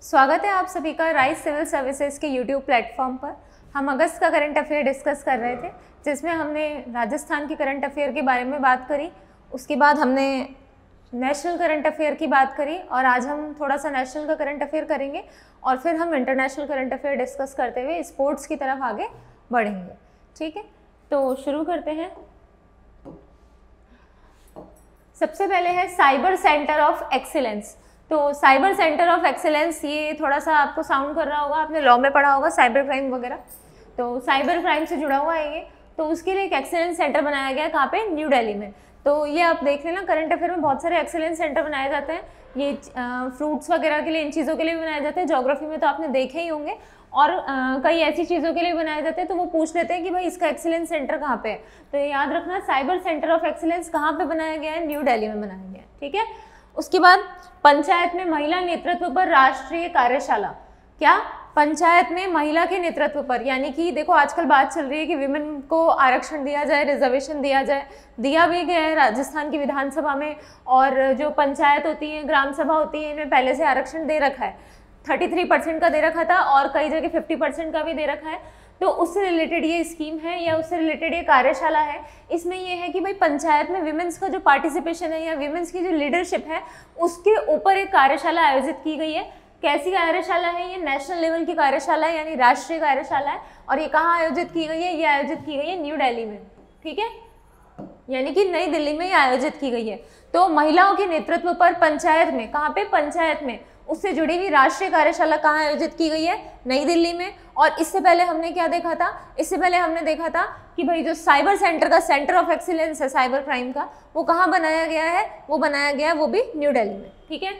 स्वागत है आप सभी का राइस सिविल सर्विसेज के यूट्यूब प्लेटफॉर्म पर। हम अगस्त का करंट अफेयर डिस्कस कर रहे थे, जिसमें हमने राजस्थान की करंट अफेयर के बारे में बात करी। उसके बाद हमने नेशनल करंट अफेयर की बात करी और आज हम थोड़ा सा नेशनल का करंट अफेयर करेंगे और फिर हम इंटरनेशनल करंट अफेयर डिस्कस करते हुए स्पोर्ट्स की तरफ आगे बढ़ेंगे। ठीक है, तो शुरू करते हैं। सबसे पहले है साइबर सेंटर ऑफ एक्सीलेंस। तो साइबर सेंटर ऑफ एक्सीलेंस, ये थोड़ा सा आपको साउंड कर रहा होगा, आपने लॉ में पढ़ा होगा साइबर क्राइम वगैरह। तो साइबर क्राइम से जुड़ा हुआ है ये। तो उसके लिए एक एक्सीलेंस सेंटर बनाया गया है, कहाँ पे? न्यू दिल्ली में। तो ये आप देख लेना, करंट अफेयर में बहुत सारे एक्सीलेंस सेंटर बनाए जाते हैं। ये फ्रूट्स वगैरह के लिए, इन चीज़ों के लिए भी बनाए जाते हैं। ज्योग्राफी में तो आपने देखे ही होंगे, और कई ऐसी चीज़ों के लिए बनाए जाते हैं। तो वो पूछ लेते हैं कि भाई इसका एक्सीलेंस सेंटर कहाँ पे है। तो ये याद रखना, साइबर सेंटर ऑफ एक्सीलेंस कहाँ पे बनाया गया है? न्यू दिल्ली में बनाया गया है। ठीक है। उसके बाद पंचायत में महिला नेतृत्व पर राष्ट्रीय कार्यशाला। क्या? पंचायत में महिला के नेतृत्व पर, यानी कि देखो आजकल बात चल रही है कि विमेन को आरक्षण दिया जाए, रिजर्वेशन दिया जाए। दिया भी गया है राजस्थान की विधानसभा में, और जो पंचायत होती है, ग्राम सभा होती है, इनमें पहले से आरक्षण दे रखा है। 33% का दे रखा था और कई जगह 50% का भी दे रखा है। तो उससे रिलेटेड ये स्कीम है या उससे रिलेटेड ये कार्यशाला है। इसमें ये है कि भाई पंचायत में विमेंस का जो पार्टिसिपेशन है या विमेंस की जो लीडरशिप है, उसके ऊपर एक कार्यशाला आयोजित की गई है। कैसी कार्यशाला है ये? नेशनल लेवल की कार्यशाला है, यानी राष्ट्रीय कार्यशाला है। और ये कहाँ आयोजित की गई है? ये आयोजित की गई है न्यू दिल्ली में। ठीक है, यानी कि नई दिल्ली में ये आयोजित की गई है। तो महिलाओं के नेतृत्व पर पंचायत में, कहाँ पे? पंचायत में, उससे जुड़ी हुई राष्ट्रीय कार्यशाला कहाँ आयोजित की गई है? नई दिल्ली में। और इससे पहले हमने क्या देखा था? इससे पहले हमने देखा था कि भाई जो साइबर सेंटर का सेंटर ऑफ एक्सीलेंस है साइबर क्राइम का, वो कहाँ बनाया गया है? वो बनाया गया है वो भी न्यू दिल्ली में। ठीक है।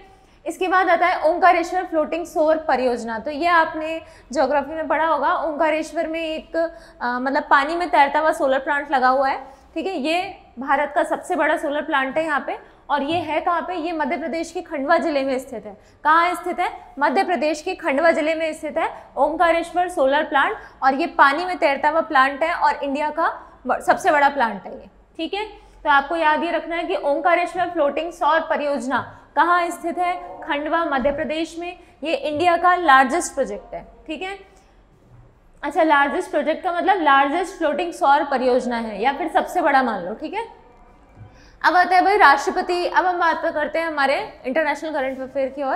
इसके बाद आता है ओंकारेश्वर फ्लोटिंग सौर परियोजना। तो ये आपने ज्योग्राफी में पढ़ा होगा। ओंकारेश्वर में एक मतलब पानी में तैरता हुआ सोलर प्लांट लगा हुआ है। ठीक है, ये भारत का सबसे बड़ा सोलर प्लांट है यहाँ पे। और ये है कहाँ पे? ये मध्य प्रदेश के खंडवा जिले में स्थित है। कहाँ स्थित है? मध्य प्रदेश के खंडवा जिले में स्थित है ओंकारेश्वर सोलर प्लांट। और ये पानी में तैरता हुआ प्लांट है और इंडिया का सबसे बड़ा प्लांट है ये। ठीक है, तो आपको याद ये रखना है कि ओंकारेश्वर फ्लोटिंग सौर परियोजना कहाँ स्थित है? खंडवा, मध्य प्रदेश में। ये इंडिया का लार्जेस्ट प्रोजेक्ट है। ठीक है। अच्छा, लार्जेस्ट प्रोजेक्ट का मतलब लार्जेस्ट फ्लोटिंग सौर परियोजना है, या फिर सबसे बड़ा मान लो। ठीक है। अब आता है भाई राष्ट्रपति। अब हम बात करते हैं हमारे इंटरनेशनल करंट अफेयर की ओर।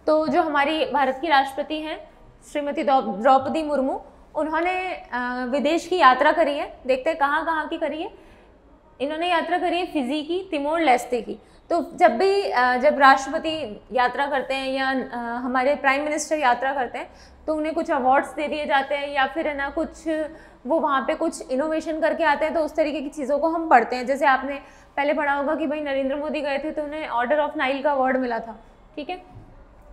तो जो हमारी भारत की राष्ट्रपति हैं श्रीमती द्रौपदी मुर्मू, उन्होंने विदेश की यात्रा करी है। देखते हैं कहाँ कहाँ की करी है। इन्होंने यात्रा करी है फिजी की, तिमोर लेस्ते की। तो जब राष्ट्रपति यात्रा करते हैं या हमारे प्राइम मिनिस्टर यात्रा करते हैं, तो उन्हें कुछ अवार्ड्स दे दिए जाते हैं, या फिर है ना कुछ वो वहाँ पे कुछ इनोवेशन करके आते हैं। तो उस तरीके की चीज़ों को हम पढ़ते हैं। जैसे आपने पहले पढ़ा होगा कि भाई नरेंद्र मोदी गए थे तो उन्हें ऑर्डर ऑफ नाइल का अवार्ड मिला था। ठीक है,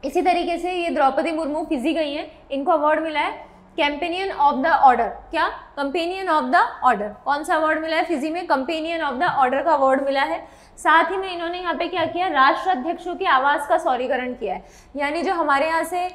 इसी तरीके से ये द्रौपदी मुर्मू फिजी गई हैं, इनको अवार्ड मिला है कैंपेनियन ऑफ द ऑर्डर। क्या? Companion of the order. कौन सा अवार्ड मिला है फिजी में? कंपेनियन ऑफ द ऑर्डर का अवार्ड मिला है। साथ ही में इन्होंने यहाँ पे क्या किया? राष्ट्राध्यक्षों के आवास का सौरीकरण किया है। यानी जो हमारे यहाँ से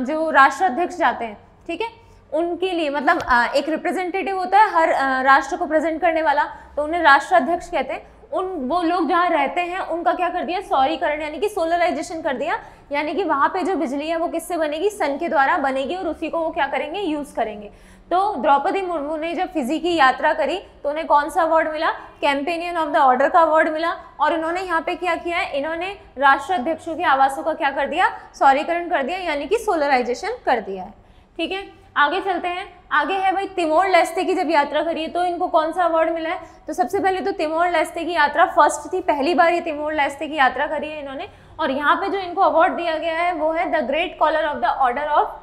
जो राष्ट्राध्यक्ष जाते हैं, ठीक है, उनके लिए मतलब एक रिप्रेजेंटेटिव होता है हर राष्ट्र को प्रेजेंट करने वाला, तो उन्हें राष्ट्राध्यक्ष कहते हैं। वो लोग जहाँ रहते हैं उनका क्या कर दिया? सौरीकरण, यानी कि सोलराइजेशन कर दिया। यानी कि वहाँ पे जो बिजली है वो किससे बनेगी? सन के द्वारा बनेगी, और उसी को वो क्या करेंगे? यूज करेंगे। तो द्रौपदी मुर्मू ने जब फिजी की यात्रा करी तो उन्हें कौन सा अवार्ड मिला? कैंपेनियन ऑफ द ऑर्डर का अवार्ड मिला। और इन्होंने यहाँ पे क्या किया है? इन्होंने राष्ट्राध्यक्षों के आवासों का क्या कर दिया? सौरीकरण कर दिया, यानी कि सोलराइजेशन कर दिया है। ठीक है, आगे चलते हैं। आगे है भाई तिमोर लेस्ते की जब यात्रा करी तो इनको कौन सा अवार्ड मिला है? तो सबसे पहले तो तिमोर लेस्ते की यात्रा फर्स्ट थी, पहली बार ये तिमोर लेस्ते की यात्रा करी है इन्होंने। और यहाँ पे जो इनको अवार्ड दिया गया है वो है the great collar of the order of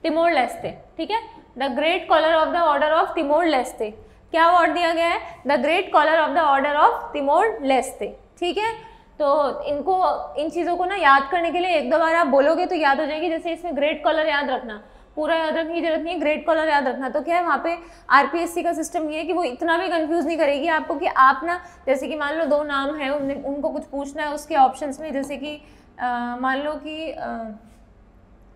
Timor Leste. ठीक है, the great collar of the order of Timor Leste. क्या अवार्ड दिया गया है? The great collar of the order of Timor Leste. ठीक है, तो इनको इन चीज़ों को ना याद करने के लिए एक दो बार आप बोलोगे तो याद हो जाएगी। जैसे इसमें ग्रेट कॉलर याद रखना, पूरा याद रखने की जरूरत नहीं है, ग्रेट कॉलर याद रखना। तो क्या है वहाँ पे आरपीएससी का सिस्टम ये है कि वो इतना भी कंफ्यूज नहीं करेगी आपको कि आप ना, जैसे कि मान लो दो नाम है, उनको कुछ पूछना है उसके ऑप्शंस में, जैसे कि मान लो कि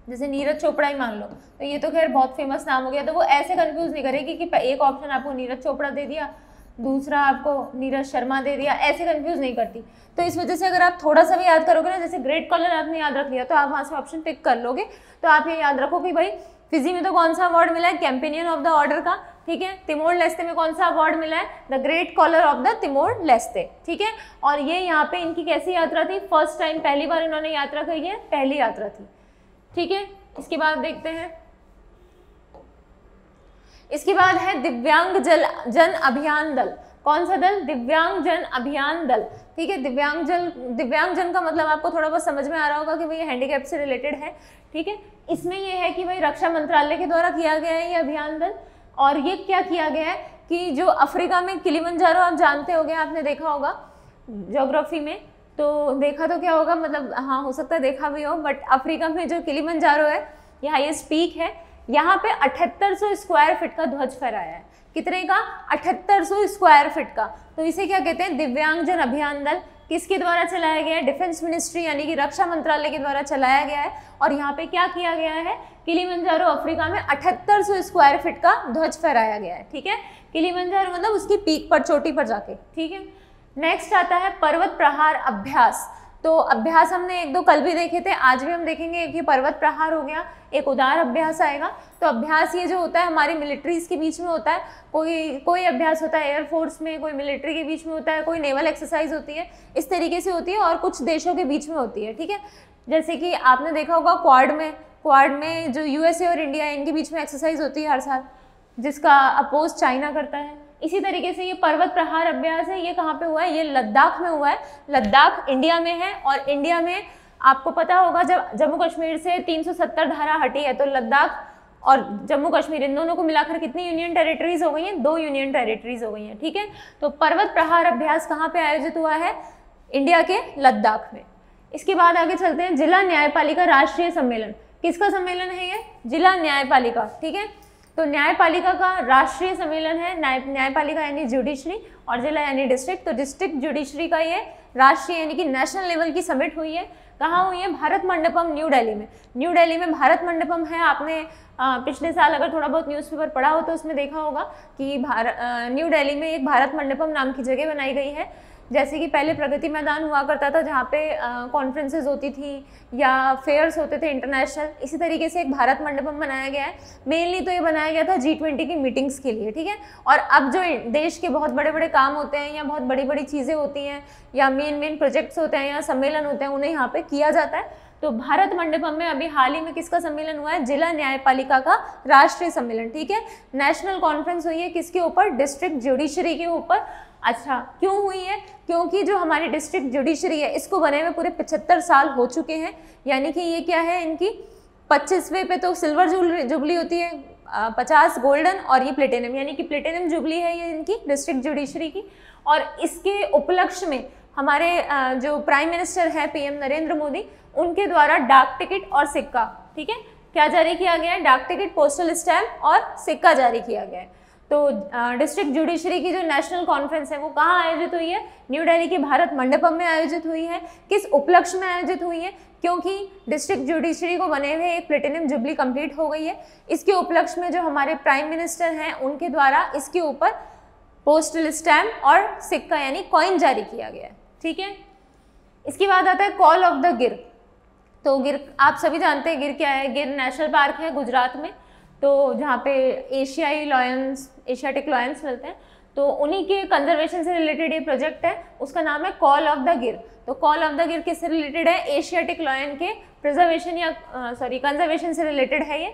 जैसे नीरज चोपड़ा ही मान लो, तो ये तो खैर बहुत फेमस नाम हो गया, तो वो ऐसे कंफ्यूज नहीं करेगी कि एक ऑप्शन आपको नीरज चोपड़ा दे दिया दूसरा आपको नीरज शर्मा दे दिया, ऐसे कंफ्यूज नहीं करती। तो इस वजह से अगर आप थोड़ा सा भी याद करोगे ना, जैसे ग्रेट कॉलर आपने याद रख लिया तो आप वहाँ से ऑप्शन पिक कर लोगे। तो आप ये याद रखो कि भाई फिजी में तो कौन सा अवार्ड मिला है, कैंपेनियन ऑफ द ऑर्डर का, ठीक है। तिमोर लेस्ते में कौन सा अवार्ड मिला है, the great collar of the Timor Leste, ठीक है। और ये यहाँ पे इनकी कैसी यात्रा थी, फर्स्ट टाइम, पहली बार इन्होंने यात्रा करी है, पहली यात्रा थी, ठीक है। इसके बाद देखते हैं, इसके बाद है दिव्यांग जन अभियान दल। कौन सा दल, दिव्यांग जन अभियान दल, ठीक है। दिव्यांग जन का मतलब आपको थोड़ा बहुत समझ में आ रहा होगा कि भाई हैंडीकैप से रिलेटेड है, ठीक है। इसमें ये है कि भाई रक्षा मंत्रालय के द्वारा किया गया है ये अभियान दल। और ये क्या किया गया है कि जो अफ्रीका में किलिमंजारो, आप जानते होंगे, आपने देखा होगा ज्योग्राफी में, तो देखा तो क्या होगा, मतलब हाँ हो सकता है देखा भी हो, बट अफ्रीका में जो किलिमंजारो है ये हाईएस्ट पीक है, यहाँ पे 7800 स्क्वायर फीट का ध्वज फहराया है। कितने का, 7800 स्क्वायर फीट का। तो इसे क्या कहते हैं, दिव्यांगजन अभियान दल। किसके द्वारा चलाया गया है, डिफेंस मिनिस्ट्री यानी कि रक्षा मंत्रालय के द्वारा चलाया गया है। और यहाँ पे क्या किया गया है, किलिमंजारो अफ्रीका में 7800 स्क्वायर फीट का ध्वज फहराया गया है, ठीक है। किलिमंजारो मतलब उसकी पीक पर, चोटी पर जाके, ठीक है। नेक्स्ट आता है पर्वत प्रहार अभ्यास। तो अभ्यास हमने एक दो कल भी देखे थे, आज भी हम देखेंगे। एक ये पर्वत प्रहार हो गया, एक उदार अभ्यास आएगा। तो अभ्यास ये जो होता है हमारी मिलिट्रीज के बीच में होता है, कोई अभ्यास होता है एयरफोर्स में, कोई मिलिट्री के बीच में होता है, कोई नेवल एक्सरसाइज होती है, इस तरीके से होती है, और कुछ देशों के बीच में होती है, ठीक है। जैसे कि आपने देखा होगा क्वाड में जो यूएसए और इंडिया है इनके बीच में एक्सरसाइज होती है हर साल, जिसका अपोज चाइना करता है। इसी तरीके से ये पर्वत प्रहार अभ्यास है, ये कहाँ पे हुआ है, ये लद्दाख में हुआ है। लद्दाख इंडिया में है, और इंडिया में आपको पता होगा जब जम्मू कश्मीर से 370 धारा हटी है, तो लद्दाख और जम्मू कश्मीर इन दोनों को मिलाकर कितनी यूनियन टेरिटरीज हो गई हैं, 2 यूनियन टेरिटरीज हो गई हैं, ठीक है। तो पर्वत प्रहार अभ्यास कहाँ पे आयोजित हुआ है, इंडिया के लद्दाख में। इसके बाद आगे चलते हैं, जिला न्यायपालिका राष्ट्रीय सम्मेलन। किसका सम्मेलन है ये, जिला न्यायपालिका, ठीक है। तो न्यायपालिका का राष्ट्रीय सम्मेलन है, न्यायपालिका यानी जुडिशरी और जिला यानी डिस्ट्रिक्ट। तो डिस्ट्रिक्ट जुडिशरी का ये राष्ट्रीय यानी कि नेशनल लेवल की समिट हुई है। कहाँ हुई है, भारत मंडपम न्यू दिल्ली में। न्यू दिल्ली में भारत मंडपम है। आपने पिछले साल अगर थोड़ा बहुत न्यूज़पेपर पढ़ा हो तो उसमें देखा होगा कि न्यू दिल्ली में एक भारत मंडपम नाम की जगह बनाई गई है। जैसे कि पहले प्रगति मैदान हुआ करता था जहाँ पे कॉन्फ्रेंसेज होती थी या फेयर्स होते थे इंटरनेशनल, इसी तरीके से एक भारत मंडपम बनाया गया है। मेनली तो ये बनाया गया था G20 की मीटिंग्स के लिए, ठीक है। और अब जो देश के बहुत बड़े बड़े काम होते हैं या बहुत बड़ी बड़ी चीज़ें होती हैं या मेन प्रोजेक्ट्स होते हैं या सम्मेलन होते हैं, उन्हें यहाँ पे किया जाता है। तो भारत मंडपम में अभी हाल ही में किसका सम्मेलन हुआ है, जिला न्यायपालिका का राष्ट्रीय सम्मेलन, ठीक है। नेशनल कॉन्फ्रेंस हुई है किसके ऊपर, डिस्ट्रिक्ट जुडिशरी के ऊपर। अच्छा, क्यों हुई है, क्योंकि जो हमारी डिस्ट्रिक्ट जुडिशरी है इसको बने हुए पूरे 75 साल हो चुके हैं। यानी कि ये क्या है, इनकी 25वें पे तो सिल्वर जुबली होती है, 50 गोल्डन और ये प्लेटिनम, यानी कि प्लेटिनम जुबली है ये इनकी डिस्ट्रिक्ट जुडिशरी की। और इसके उपलक्ष्य में हमारे जो प्राइम मिनिस्टर है PM नरेंद्र मोदी, उनके द्वारा डाक टिकट और सिक्का, ठीक है, क्या जारी किया गया है, डाक टिकट, पोस्टल स्टैम्प और सिक्का जारी किया गया है। तो डिस्ट्रिक्ट जुडिशरी की जो नेशनल कॉन्फ्रेंस है वो कहाँ आयोजित हुई है, न्यू दिल्ली के भारत मंडपम में आयोजित हुई है। किस उपलक्ष्य में आयोजित हुई है, क्योंकि डिस्ट्रिक्ट जुडिशरी को बने हुए एक प्लेटिनम जुबली कंप्लीट हो गई है। इसके उपलक्ष्य में जो हमारे प्राइम मिनिस्टर हैं उनके द्वारा इसके ऊपर पोस्टल स्टैम्प और सिक्का यानी कॉइन जारी किया गया है, ठीक है। इसके बाद आता है कॉल ऑफ द गिर। तो गिर आप सभी जानते हैं गिर क्या है, गिर नेशनल पार्क है गुजरात में, तो जहाँ पे एशियाटिक लॉयंस मिलते हैं, तो उन्हीं के कंजर्वेशन से रिलेटेड ये प्रोजेक्ट है, उसका नाम है कॉल ऑफ द गिर। तो कॉल ऑफ द गिर किससे रिलेटेड है, एशियाटिक लॉयन के प्रिजर्वेशन या कंजर्वेशन से रिलेटेड है, ये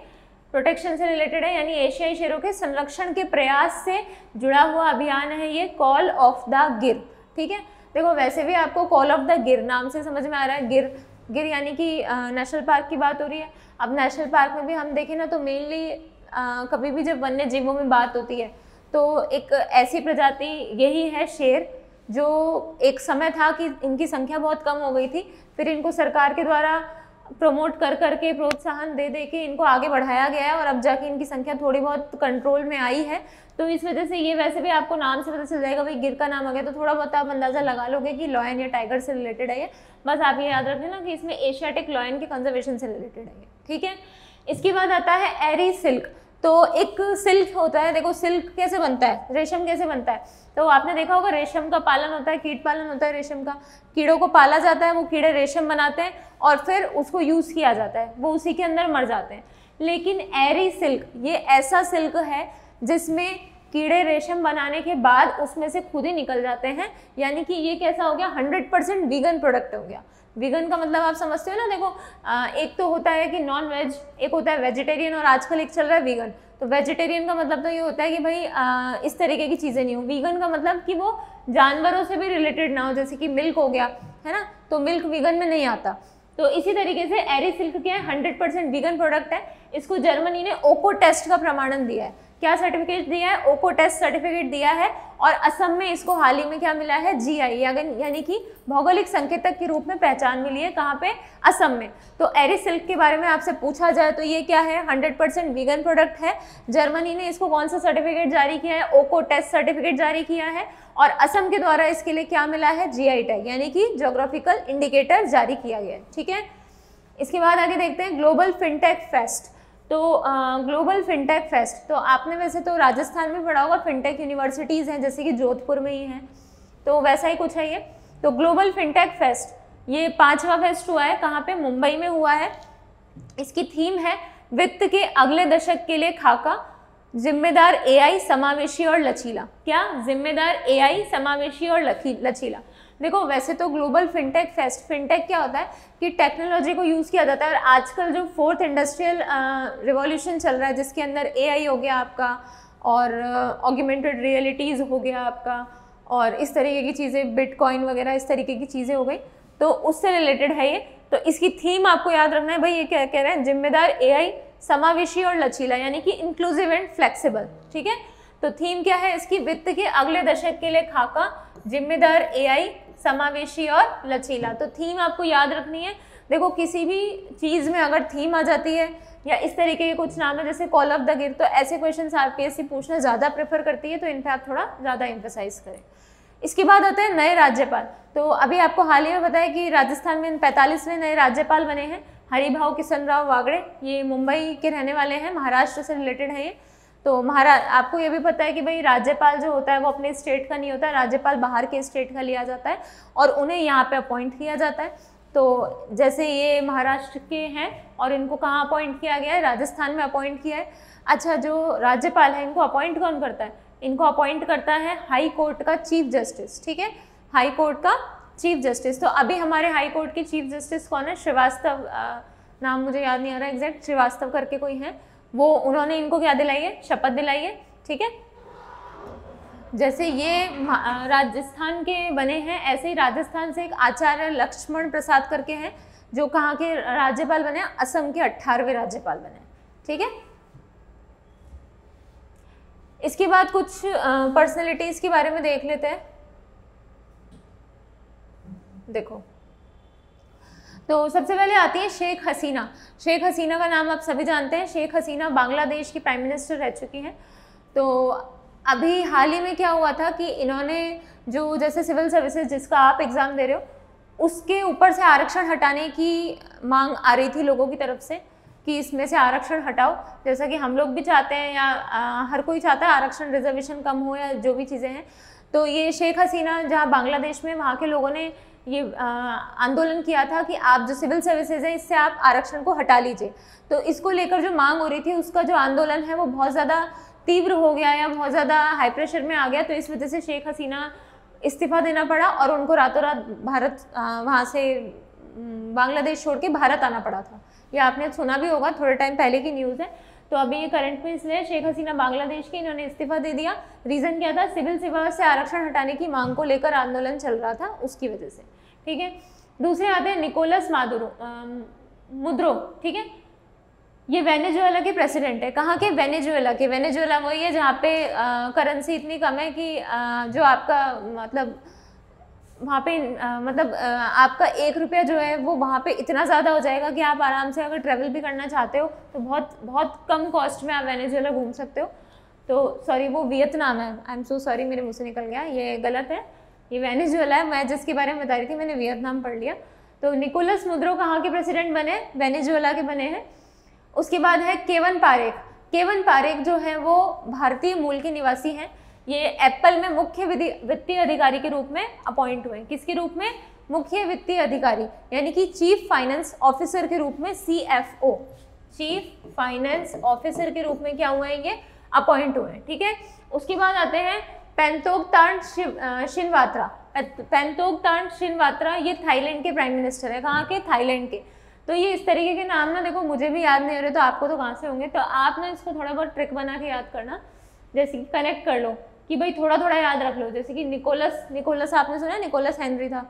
प्रोटेक्शन से रिलेटेड है, यानी एशियाई शेरों के संरक्षण के प्रयास से जुड़ा हुआ अभियान है ये कॉल ऑफ द गिर, ठीक है। देखो वैसे भी आपको कॉल ऑफ द गिर नाम से समझ में आ रहा है, गिर यानी कि नेशनल पार्क की बात हो रही है। अब नेशनल पार्क में भी हम देखें ना तो मेनली कभी भी जब वन्य जीवों में बात होती है तो एक ऐसी प्रजाति यही है शेर, जो एक समय था कि इनकी संख्या बहुत कम हो गई थी, फिर इनको सरकार के द्वारा प्रमोट कर करके प्रोत्साहन दे दे के इनको आगे बढ़ाया गया है और अब जाके इनकी संख्या थोड़ी बहुत कंट्रोल में आई है। तो इस वजह से ये वैसे भी आपको नाम से पता चल जाएगा, भाई गिर का नाम आ गया तो थोड़ा बहुत आप अंदाज़ा लगा लोगे कि लॉयन या टाइगर से रिलेटेड है ये। बस आप ये याद रखें ना कि इसमें एशियाटिक लॉयन के कंजर्वेशन से रिलेटेड है ये, ठीक है। इसके बाद आता है एरी सिल्क। तो एक सिल्क होता है, देखो सिल्क कैसे बनता है, रेशम कैसे बनता है, तो आपने देखा होगा रेशम का पालन होता है, कीट पालन होता है रेशम का, कीड़ों को पाला जाता है, वो कीड़े रेशम बनाते हैं और फिर उसको यूज़ किया जाता है, वो उसी के अंदर मर जाते हैं। लेकिन एरी सिल्क ये ऐसा सिल्क है जिसमें कीड़े रेशम बनाने के बाद उसमें से खुद ही निकल जाते हैं, यानी कि ये कैसा हो गया, 100% वीगन प्रोडक्ट हो गया। वीगन का मतलब आप समझते हो ना, देखो एक तो होता है कि नॉन वेज, एक होता है वेजिटेरियन, और आजकल एक चल रहा है वीगन। तो वेजिटेरियन का मतलब तो ये होता है कि भाई इस तरीके की चीज़ें नहीं हो। वीगन का मतलब कि वो जानवरों से भी रिलेटेड ना हो, जैसे कि मिल्क हो गया, है ना, तो मिल्क वीगन में नहीं आता। तो इसी तरीके से एरी सिल्क क्या है, 100% वीगन प्रोडक्ट है। इसको जर्मनी ने ओको टेस्ट का प्रमाणन दिया है। क्या सर्टिफिकेट दिया है, ओको टेस्ट सर्टिफिकेट दिया है। और असम में इसको हाल ही में क्या मिला है, जीआई यानी कि भौगोलिक संकेतक के रूप में पहचान मिली है। कहाँ पे, असम में। तो एरी सिल्क के बारे में आपसे पूछा जाए तो ये क्या है, 100% वीगन प्रोडक्ट है। जर्मनी ने इसको कौन सा सर्टिफिकेट जारी किया है, ओको टेस्ट सर्टिफिकेट जारी किया है। और असम के द्वारा इसके लिए क्या मिला है, जीआई टैग यानी कि ज्योग्राफिकल इंडिकेटर जारी किया गया है। ठीक है, इसके बाद आगे देखते हैं ग्लोबल फिनटेक फेस्ट। तो ग्लोबल फिनटेक फेस्ट, तो आपने वैसे तो राजस्थान में पढ़ा होगा, फिनटेक यूनिवर्सिटीज़ हैं जैसे कि जोधपुर में ही हैं, तो वैसा ही कुछ है ये। तो ग्लोबल फिनटेक फेस्ट ये 5वां फेस्ट हुआ है, कहाँ पे, मुंबई में हुआ है। इसकी थीम है वित्त के अगले दशक के लिए खाका, जिम्मेदार एआई, समावेशी और लचीला। क्या, जिम्मेदार एआई, समावेशी और लचीला। देखो वैसे तो ग्लोबल फिनटेक फेस्ट, फिनटेक क्या होता है कि टेक्नोलॉजी को यूज़ किया जाता है। और आजकल जो 4th इंडस्ट्रियल रिवॉल्यूशन चल रहा है जिसके अंदर एआई हो गया आपका, और ऑगमेंटेड रियलिटीज़ हो गया आपका, और इस तरीके की चीज़ें, बिटकॉइन वगैरह इस तरीके की चीज़ें हो गई, तो उससे रिलेटेड है ये। तो इसकी थीम आपको याद रखना है भाई, ये क्या कह रहे हैं, जिम्मेदार एआई, समावेशी और लचीला, यानी कि इंक्लूसिव एंड फ्लेक्सिबल। ठीक है, तो थीम क्या है इसकी, वित्त के अगले दशक के लिए खाका, जिम्मेदार एआई, समावेशी और लचीला। तो थीम आपको याद रखनी है। देखो किसी भी चीज़ में अगर थीम आ जाती है या इस तरीके के कुछ नाम है जैसे कॉल ऑफ द गिर, तो ऐसे क्वेश्चन आरपीएससी पूछना ज़्यादा प्रेफर करती है, तो इन पर आप थोड़ा ज़्यादा एम्फेसाइज करें। इसके बाद आते हैं नए राज्यपाल। तो अभी आपको हाल ही में पता है कि राजस्थान में 45वें नए राज्यपाल बने हैं, हरिभाऊ किशनराव वागड़े। ये मुंबई के रहने वाले हैं, महाराष्ट्र से रिलेटेड है ये। तो आपको ये भी पता है कि भाई राज्यपाल जो होता है वो अपने स्टेट का नहीं होता है, राज्यपाल बाहर के स्टेट का लिया जाता है और उन्हें यहाँ पे अपॉइंट किया जाता है। तो जैसे ये महाराष्ट्र के हैं और इनको कहाँ अपॉइंट किया गया है, राजस्थान में अपॉइंट किया है। अच्छा, जो राज्यपाल है इनको अपॉइंट कौन करता है, इनको अपॉइंट करता है हाई कोर्ट का चीफ जस्टिस। ठीक है, हाई कोर्ट का चीफ जस्टिस। तो अभी हमारे हाई कोर्ट के चीफ जस्टिस कौन है, श्रीवास्तव, नाम मुझे याद नहीं आ रहा एग्जैक्ट, श्रीवास्तव करके कोई है, वो उन्होंने इनको क्या दिलाई है, शपथ दिलाई है। ठीक है, जैसे ये राजस्थान के बने हैं, ऐसे ही राजस्थान से एक आचार्य लक्ष्मण प्रसाद करके हैं जो कहाँ के राज्यपाल बने, असम के 18वें राज्यपाल बने। ठीक है, इसके बाद कुछ पर्सनैलिटीज के बारे में देख लेते हैं। देखो, तो सबसे पहले आती है शेख हसीना। शेख हसीना का नाम आप सभी जानते हैं। शेख हसीना बांग्लादेश की प्राइम मिनिस्टर रह चुकी हैं। तो अभी हाल ही में क्या हुआ था कि इन्होंने जो जैसे सिविल सर्विसेज जिसका आप एग्ज़ाम दे रहे हो उसके ऊपर से आरक्षण हटाने की मांग आ रही थी लोगों की तरफ से कि इसमें से आरक्षण हटाओ, जैसा कि हम लोग भी चाहते हैं या हर कोई चाहता है आरक्षण, रिजर्वेशन कम हो या जो भी चीज़ें हैं। तो ये शेख हसीना जहाँ बांग्लादेश में, वहाँ के लोगों ने ये आंदोलन किया था कि आप जो सिविल सर्विसेज हैं इससे आप आरक्षण को हटा लीजिए। तो इसको लेकर जो मांग हो रही थी उसका जो आंदोलन है वो बहुत ज़्यादा तीव्र हो गया या बहुत ज़्यादा हाई प्रेशर में आ गया। तो इस वजह से शेख हसीना इस्तीफा देना पड़ा और उनको रातों रात भारत, वहाँ से बांग्लादेश छोड़ के भारत आना पड़ा था। ये आपने सुना भी होगा, थोड़े टाइम पहले की न्यूज़ है। तो अभी ये करंट में इसलिए शेख हसीना बांग्लादेश की, इन्होंने इस्तीफा दे दिया। रीज़न क्या था, सिविल सेवा से आरक्षण हटाने की मांग को लेकर आंदोलन चल रहा था, उसकी वजह से। ठीक है, दूसरे आते हैं निकोलस मुद्रो। ठीक है, ये वेनेजुएला के प्रेसिडेंट है। कहाँ के, वेनेजुएला के। वेनेजुएला वही है जहाँ पे करेंसी इतनी कम है कि जो आपका मतलब वहाँ पे आपका 1 रुपया जो है वो वहाँ पे इतना ज़्यादा हो जाएगा कि आप आराम से अगर ट्रैवल भी करना चाहते हो तो बहुत बहुत कम कॉस्ट में आप वेनेजुएला घूम सकते हो। तो सॉरी, वो वियतनाम है, आई एम सो सॉरी, मेरे मुँह से निकल गया, ये गलत है, ये वेनेजुएला है। मैं जिसके बारे में बता रही थी मैंने वियतनाम पढ़ लिया। तो निकोलस मुद्रो कहाँ के प्रेसिडेंट बने, वेनेजुएला के बने हैं। उसके बाद है केवन पारेख। केवन पारेख जो है वो भारतीय मूल के निवासी हैं। ये एप्पल में मुख्य वित्तीय अधिकारी के रूप में अपॉइंट हुए। किसके रूप में? मुख्य वित्तीय अधिकारी यानी कि चीफ फाइनेंस ऑफिसर के रूप में, CFO, चीफ फाइनेंस ऑफिसर के रूप में क्या हुए हैं? ये अपॉइंट हुए हैं। ठीक है, उसके बाद आते हैं पेंतोकतान शिनवात्रा। पेंतोकतान शिनवात्रा ये थाईलैंड के प्राइम मिनिस्टर है। कहाँ के? थाईलैंड के। तो ये इस तरीके के नाम ना देखो मुझे भी याद नहीं हो रहे, तो आपको तो कहाँ से होंगे, तो आप ना इसको थोड़ा बहुत ट्रिक बना के याद करना, जैसे कि कनेक्ट कर लो कि भाई थोड़ा थोड़ा याद रख लो। जैसे कि निकोलस आपने सुना, निकोलस हेनरी था,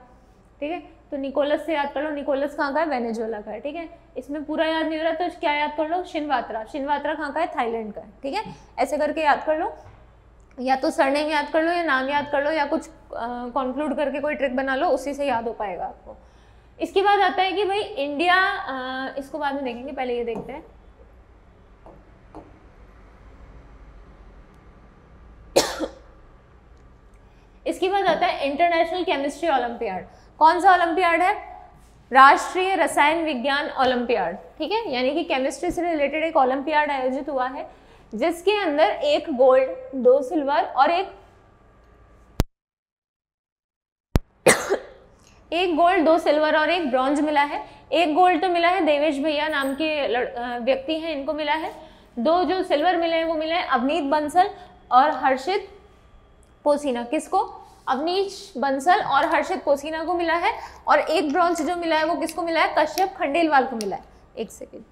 ठीक है, तो निकोलस से याद कर लो। निकोलस कहाँ का है? वेनेजुएला का है। ठीक है, इसमें पूरा याद नहीं हो रहा तो क्या याद कर लो? शिनवात्रा। शिनवात्रा कहाँ का है? थाईलैंड का है। ठीक है, ऐसे करके याद कर लो, या तो सरनेम याद कर लो या नाम याद कर लो या कुछ कंक्लूड करके कोई ट्रिक बना लो, उसी से याद हो पाएगा आपको। इसके बाद आता है कि भाई इंडिया, इसको बाद में देखेंगे, पहले ये देखते हैं। इसके बाद आता है इंटरनेशनल केमिस्ट्री ओलंपियाड। कौन सा ओलंपियाड है? राष्ट्रीय रसायन विज्ञान ओलंपियाड। ठीक है, यानी कि केमिस्ट्री से रिलेटेड एक ओलंपियाड आयोजित हुआ है जिसके अंदर 1 गोल्ड 2 सिल्वर और 1 गोल्ड 2 सिल्वर और 1 ब्रॉन्ज मिला है। 1 गोल्ड तो मिला है देवेश भैया नाम के व्यक्ति हैं, इनको मिला है। 2 जो सिल्वर मिले हैं वो मिले हैं अवनीत बंसल और हर्षित पोसीना। किसको? अवनीश बंसल और हर्षित पोसीना को मिला है। और 1 ब्रॉन्ज जो मिला है वो किसको मिला है? कश्यप खंडेलवाल को मिला है। एक सेकेंड,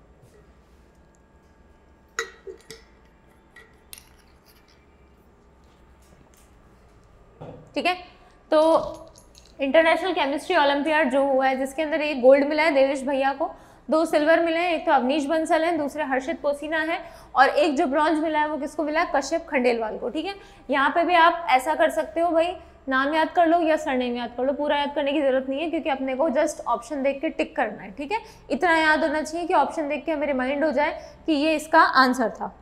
ठीक है, तो इंटरनेशनल केमिस्ट्री ओलंपियाड जो हुआ है जिसके अंदर 1 गोल्ड मिला है देवेश भैया को, 2 सिल्वर मिले हैं, एक तो अवनीश बंसल है, दूसरे हर्षित पोसीना है, और 1 जो ब्रॉन्ज मिला है वो किसको मिला है? कश्यप खंडेलवाल को। ठीक है, यहाँ पे भी आप ऐसा कर सकते हो भाई, नाम याद कर लो या सरनेम याद कर लो, पूरा याद करने की जरूरत नहीं है क्योंकि अपने को जस्ट ऑप्शन देख के टिक करना है। ठीक है, इतना याद होना चाहिए कि ऑप्शन देख के हमें रिमाइंड हो जाए कि ये इसका आंसर था।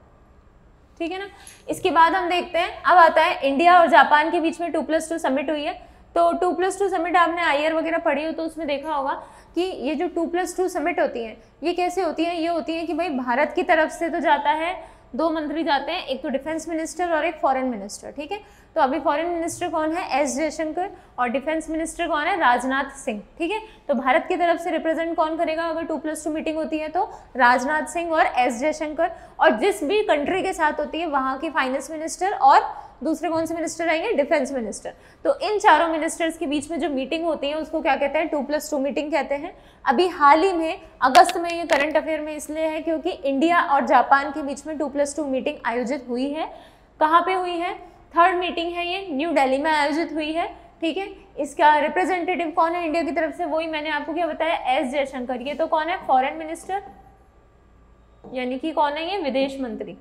ठीक है ना, इसके बाद हम देखते हैं, अब आता है इंडिया और जापान के बीच में 2+2 समिट हुई है। तो 2+2 समिट आपने आईआर वगैरह पढ़ी हो तो उसमें देखा होगा कि ये जो 2+2 समिट होती हैं ये कैसे होती हैं? ये होती है कि भाई भारत की तरफ से तो जाता है, 2 मंत्री जाते हैं, एक तो डिफेंस मिनिस्टर और एक फॉरेन मिनिस्टर। ठीक है, तो अभी फॉरेन मिनिस्टर कौन है? एस जयशंकर, और डिफेंस मिनिस्टर कौन है? राजनाथ सिंह। ठीक है, तो भारत की तरफ से रिप्रेजेंट कौन करेगा अगर 2+2 मीटिंग होती है? तो राजनाथ सिंह और एस जयशंकर। और जिस भी कंट्री के साथ होती है वहाँ की फाइनेंस मिनिस्टर और दूसरे कौन से मिनिस्टर आएंगे? Defence minister. तो इन चारों मिनिस्टर्स के बीच में जो मीटिंग होती है उसको क्या कहते हैं? 2+2 मीटिंग कहते हैं। अभी हाल ही में अगस्त में ये करंट अफेयर में इसलिए है क्योंकि इंडिया और जापान के बीच में 2+2 मीटिंग आयोजित हुई है। कहाँ पे हुई है? 3rd मीटिंग है ये, न्यू दिल्ली में आयोजित हुई है। ठीक है, इसका रिप्रेजेंटेटिव कौन है इंडिया की तरफ से? वही मैंने आपको क्या बताया, एस जयशंकर। ये तो कौन है? फॉरेन मिनिस्टर, यानी कि कौन है ये? विदेश मंत्री।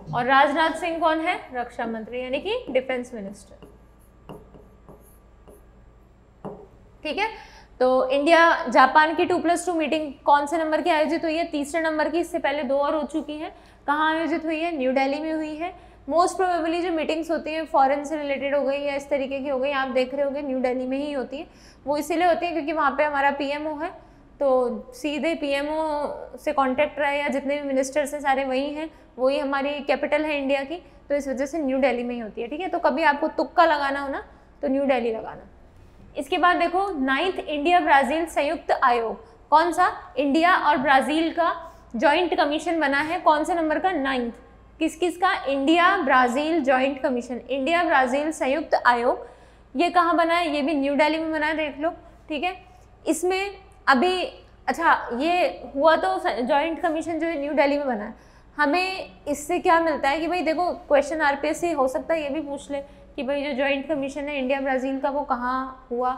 और राजनाथ सिंह कौन है? रक्षा मंत्री, यानी कि डिफेंस मिनिस्टर। ठीक है, तो इंडिया जापान की 2+2 मीटिंग कौन से नंबर की आयोजित हुई है? 3रे नंबर की। इससे पहले 2 और हो चुकी हैं। कहाँ आयोजित हुई है? न्यू दिल्ली में हुई है। मोस्ट प्रोबेबली जो मीटिंग्स होती हैं फॉरेन से रिलेटेड हो गई या इस तरीके की हो गई, आप देख रहे होंगे न्यू दिल्ली में ही होती है। वो इसीलिए होती है क्योंकि वहाँ पे हमारा पीएमओ है, तो सीधे पीएमओ से कांटेक्ट रहे या जितने भी मिनिस्टर्स हैं सारे वही हैं, वही हमारी कैपिटल है इंडिया की, तो इस वजह से न्यू दिल्ली में ही होती है। ठीक है, तो कभी आपको तुक्का लगाना हो ना तो न्यू दिल्ली लगाना। इसके बाद देखो 9th इंडिया ब्राज़ील संयुक्त आयोग। कौन सा? इंडिया और ब्राज़ील का जॉइंट कमीशन बना है। कौन से नंबर का? 9th। किस किस का? India Brazil joint commission, India Brazil संयुक्त आयोग। ये कहाँ बना है? ये भी न्यू दिल्ली में बना है, देख लो। ठीक है, इसमें अभी अच्छा ये हुआ तो जॉइंट कमीशन जो है न्यू दिल्ली में बना है। हमें इससे क्या मिलता है कि भाई देखो क्वेश्चन आरपीएस से हो सकता है ये भी पूछ ले कि भाई जो जॉइंट कमीशन है इंडिया ब्राज़ील का वो कहाँ हुआ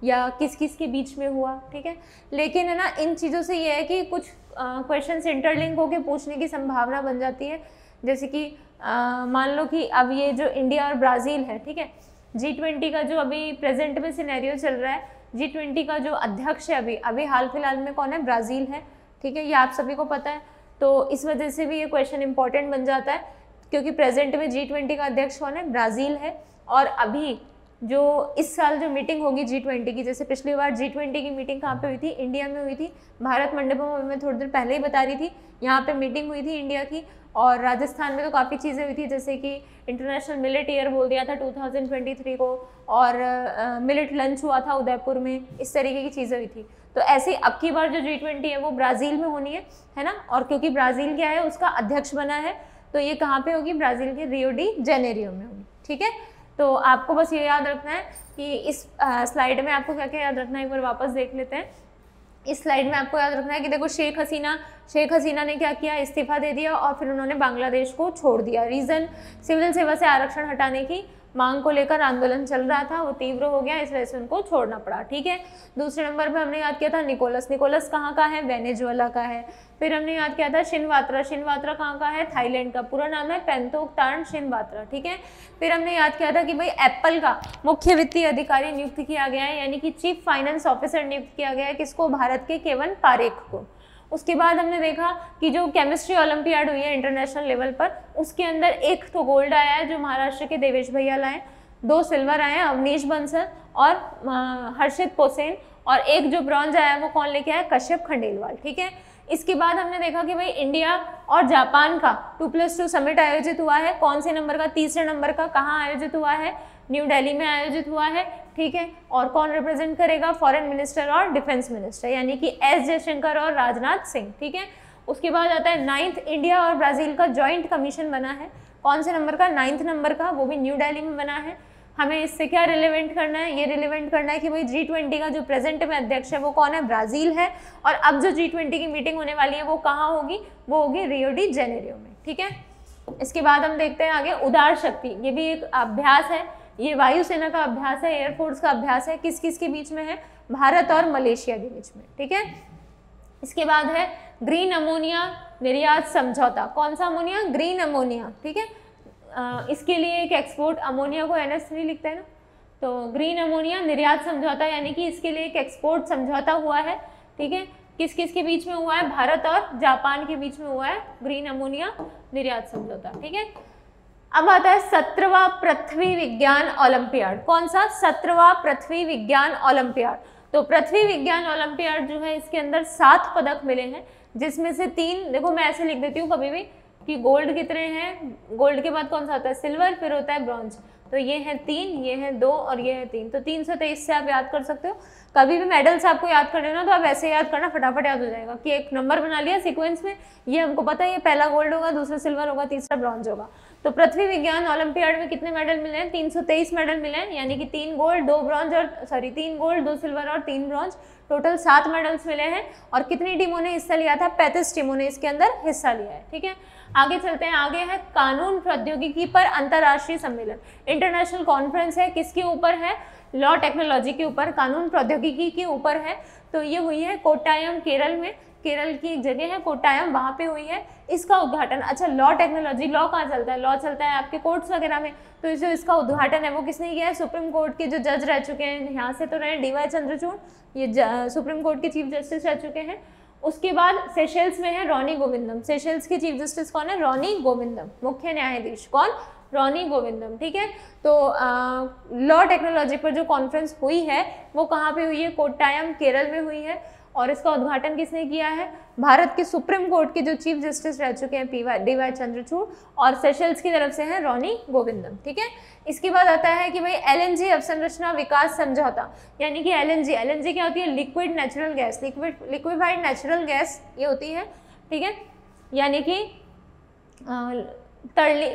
या किस किस के बीच में हुआ। ठीक है, लेकिन है ना इन चीज़ों से ये है कि कुछ क्वेश्चन इंटरलिंक होके पूछने की संभावना बन जाती है। जैसे कि मान लो कि अब ये जो इंडिया और ब्राज़ील है, ठीक है, G20 का जो अभी प्रेजेंट में सिनेरियो चल रहा है, G20 का जो अध्यक्ष है अभी हाल फिलहाल में कौन है? ब्राज़ील है। ठीक है, ये आप सभी को पता है, तो इस वजह से भी ये क्वेश्चन इंपॉर्टेंट बन जाता है क्योंकि प्रेजेंट में G20 का अध्यक्ष कौन है? ब्राज़ील है। और अभी जो इस साल जो मीटिंग होगी G20 की, जैसे पिछली बार G20 की मीटिंग कहाँ पे हुई थी, इंडिया में हुई थी, भारत मंडपम में थोड़ी देर पहले ही बता रही थी, यहाँ पे मीटिंग हुई थी इंडिया की। और राजस्थान में तो काफ़ी चीज़ें हुई थी, जैसे कि इंटरनेशनल मिलेट ईयर बोल दिया था 2023 को, और मिलेट लंच हुआ था उदयपुर में, इस तरीके की चीज़ें हुई थी। तो ऐसे अब की बार जो G20 है वो ब्राज़ील में होनी है ना, और क्योंकि ब्राज़ील क्या है उसका अध्यक्ष बना है, तो ये कहाँ पे होगी, ब्राज़ील के रियो डी जेनेरियो में होगी। ठीक है, तो आपको बस ये याद रखना है कि इस स्लाइड में आपको क्या क्या याद रखना है, एक बार वापस देख लेते हैं। इस स्लाइड में आपको याद रखना है कि देखो शेख हसीना ने क्या किया, इस्तीफा दे दिया और फिर उन्होंने बांग्लादेश को छोड़ दिया। रीज़न, सिविल सेवा से आरक्षण हटाने की मांग को लेकर आंदोलन चल रहा था, वो तीव्र हो गया, इस वजह से उनको छोड़ना पड़ा। ठीक है, दूसरे नंबर पे हमने याद किया था निकोलस कहाँ का है, वेनेजुएला का है। फिर हमने याद किया था शिनवात्रा कहाँ का है, थाईलैंड का, पूरा नाम है पेंतोक शिनवात्रा। ठीक है, फिर हमने याद किया था कि भाई एप्पल का मुख्य वित्तीय अधिकारी नियुक्त किया गया है, यानी कि चीफ फाइनेंस ऑफिसर नियुक्त किया गया है, किसको, भारत के केवन पारेख को। उसके बाद हमने देखा कि जो केमिस्ट्री ओलंपियाड हुई है इंटरनेशनल लेवल पर, उसके अंदर एक तो गोल्ड आया है जो महाराष्ट्र के देवेश भैया लाए, 2 सिल्वर आए हैं अवनीश बंसल और हर्षित पोसेन, और एक जो ब्रॉन्ज आया है वो कौन लेके आया, कश्यप खंडेलवाल। ठीक है, इसके बाद हमने देखा कि भाई इंडिया और जापान का 2+2 समिट आयोजित हुआ है, कौन से नंबर का, तीसरे नंबर का, कहाँ आयोजित हुआ है, न्यू दिल्ली में आयोजित हुआ है। ठीक है, और कौन रिप्रेजेंट करेगा, फॉरेन मिनिस्टर और डिफेंस मिनिस्टर, यानी कि एस जयशंकर और राजनाथ सिंह। ठीक है, उसके बाद आता है 9th, इंडिया और ब्राज़ील का जॉइंट कमीशन बना है, कौन से नंबर का, 9th नंबर का, वो भी न्यू दिल्ली में बना है। हमें इससे क्या रिलेवेंट करना है, ये रिलेवेंट करना है कि भाई G20 का जो प्रेजेंट में अध्यक्ष है वो कौन है, ब्राज़ील है, और अब जो G20 की मीटिंग होने वाली है वो कहाँ होगी, वो होगी रियो डी जेनेरियो में। ठीक है, इसके बाद हम देखते हैं आगे उदार शक्ति, ये भी एक अभ्यास है, ये वायुसेना का अभ्यास है, एयरफोर्स का अभ्यास है, किस किस के बीच में है, भारत और मलेशिया के बीच में। ठीक है, इसके बाद है ग्रीन अमोनिया निर्यात समझौता, कौन सा अमोनिया, ग्रीन अमोनिया। ठीक है, इसके लिए एक एक्सपोर्ट, अमोनिया को NH3 लिखते हैं ना, तो ग्रीन अमोनिया निर्यात समझौता, यानी कि इसके लिए एक एक्सपोर्ट समझौता हुआ है। ठीक है, किस किस के बीच में हुआ है, भारत और जापान के बीच में हुआ है ग्रीन अमोनिया निर्यात समझौता। ठीक है, अब आता है 17वां पृथ्वी विज्ञान ओलंपियाड, कौन सा, 17वां पृथ्वी विज्ञान ओलंपियाड। तो पृथ्वी विज्ञान ओलंपियाड जो है इसके अंदर 7 पदक मिले हैं, जिसमें से 3, देखो मैं ऐसे लिख देती हूँ कभी भी कि गोल्ड कितने हैं, गोल्ड के बाद कौन सा आता है, सिल्वर, फिर होता है ब्रॉन्ज, तो ये है 3, ये है 2 और ये है 3, तो 323 से आप याद कर सकते हो। कभी भी मेडल्स आपको याद करने ना तो आप ऐसे याद करना, फटाफट याद हो जाएगा कि एक नंबर बना लिया सीक्वेंस में, ये हमको पता है ये पहला गोल्ड होगा, दूसरा सिल्वर होगा, तीसरा ब्रॉन्ज होगा। तो पृथ्वी विज्ञान ओलंपियाड में कितने मेडल मिले हैं, 323 मेडल मिले हैं, यानी कि 3 गोल्ड 2 ब्रॉन्ज और 3 गोल्ड 2 सिल्वर और 3 ब्रॉन्ज, टोटल 7 मेडल्स मिले हैं। और कितनी टीमों ने हिस्सा लिया था, 35 टीमों ने इसके अंदर हिस्सा लिया है। ठीक है, आगे चलते हैं, आगे है कानून प्रौद्योगिकी पर अंतर्राष्ट्रीय सम्मेलन, इंटरनेशनल कॉन्फ्रेंस है, किसके ऊपर है, लॉ टेक्नोलॉजी के ऊपर, कानून प्रौद्योगिकी के ऊपर है। तो ये हुई है कोट्टायम, केरल में, केरल की एक जगह है कोट्टायम, वहाँ पे हुई है इसका उद्घाटन। अच्छा, लॉ टेक्नोलॉजी, लॉ कहाँ चलता है, लॉ चलता है आपके कोर्ट्स वगैरह में, तो जो इसका उद्घाटन है वो किसने किया है, सुप्रीम कोर्ट के जो जज रह चुके हैं, यहाँ से तो रहे DY चंद्रचूड़, ये सुप्रीम कोर्ट के चीफ जस्टिस रह चुके हैं। उसके बाद सेशेल्स में है रॉनी गोविंदम, सेशेल्स के चीफ जस्टिस कौन है, रॉनी गोविंदम, मुख्य न्यायाधीश कौन, रॉनी गोविंदम। ठीक है, तो लॉ टेक्नोलॉजी पर जो कॉन्फ्रेंस हुई है वो कहाँ पे हुई है, कोट्टायम, केरल में हुई है, और इसका उद्घाटन किसने किया है, भारत के सुप्रीम कोर्ट के जो चीफ जस्टिस रह चुके हैं DY चंद्रचूड़, और सेशेल्स की तरफ से है रॉनी गोविंदम। ठीक है, इसके बाद आता है कि भाई LNG अवसंरचना विकास समझौता, यानी कि LNG क्या होती है, liquid natural gas, liquefied natural gas ये होती है। ठीक है, यानी कि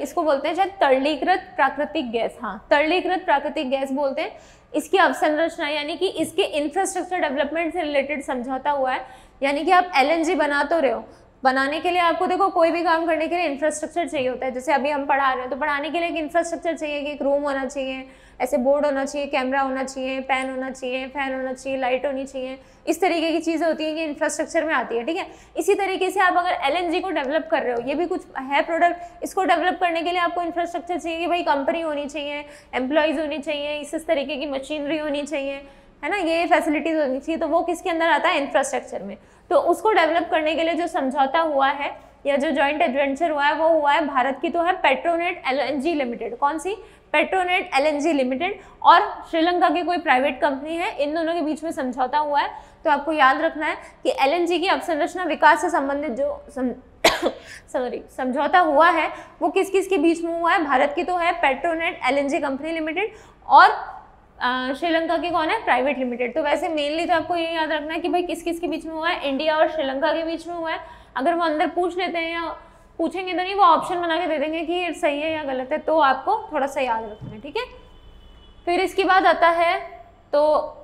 इसको बोलते हैं शायद तरलीकृत प्राकृतिक गैस, हाँ तरलीकृत प्राकृतिक गैस बोलते हैं। इसकी अवसंरचना यानी कि इसके इंफ्रास्ट्रक्चर डेवलपमेंट से रिलेटेड समझौता हुआ है, यानी कि आप LNG बना तो रहे हो, बनाने के लिए आपको देखो कोई भी काम करने के लिए इंफ्रास्ट्रक्चर चाहिए होता है, जैसे अभी हम पढ़ा रहे हैं तो पढ़ाने के लिए एक इंफ्रास्ट्रक्चर चाहिए कि एक रूम होना चाहिए, ऐसे बोर्ड होना चाहिए, कैमरा होना चाहिए, पेन होना चाहिए, फैन होना चाहिए, लाइट होनी चाहिए, इस तरीके की चीज़ें होती हैं कि इंफ्रास्ट्रक्चर में आती है। ठीक है, इसी तरीके से आप अगर LNG को डेवलप कर रहे हो, ये भी कुछ है प्रोडक्ट, इसको डेवलप करने के लिए आपको इंफ्रास्ट्रक्चर चाहिए कि भाई कंपनी होनी चाहिए, एम्प्लॉयज़ होनी चाहिए, इस तरीके की मशीनरी होनी चाहिए, है ना, ये फैसिलिटीज़ होनी चाहिए, तो वो किसके अंदर आता है, इंफ्रास्ट्रक्चर में। तो उसको डेवलप करने के लिए जो समझौता हुआ है या जो जॉइंट एडवेंचर हुआ है वो हुआ है भारत की तो है पेट्रोनेट एलएनजी लिमिटेड। कौन सी? पेट्रोनेट एलएनजी लिमिटेड, और श्रीलंका की कोई प्राइवेट कंपनी है, इन दोनों के बीच में समझौता हुआ है। तो आपको याद रखना है कि एलएनजी की अवसंरचना विकास से संबंधित जो समझौता हुआ है वो किस किस के बीच में हुआ है? भारत की तो है पेट्रोनेट एलएनजी कंपनी लिमिटेड, और श्रीलंका की कौन है? Private limited. तो वैसे मेनली तो आपको ये याद रखना है कि भाई किस किस के बीच में हुआ है? इंडिया और श्रीलंका के बीच में हुआ है। अगर वो अंदर पूछ लेते हैं या पूछेंगे तो नहीं, वो ऑप्शन बना के दे देंगे कि ये सही है या गलत है, तो आपको थोड़ा सा याद रखना है, ठीक है। फिर इसके बाद आता है, तो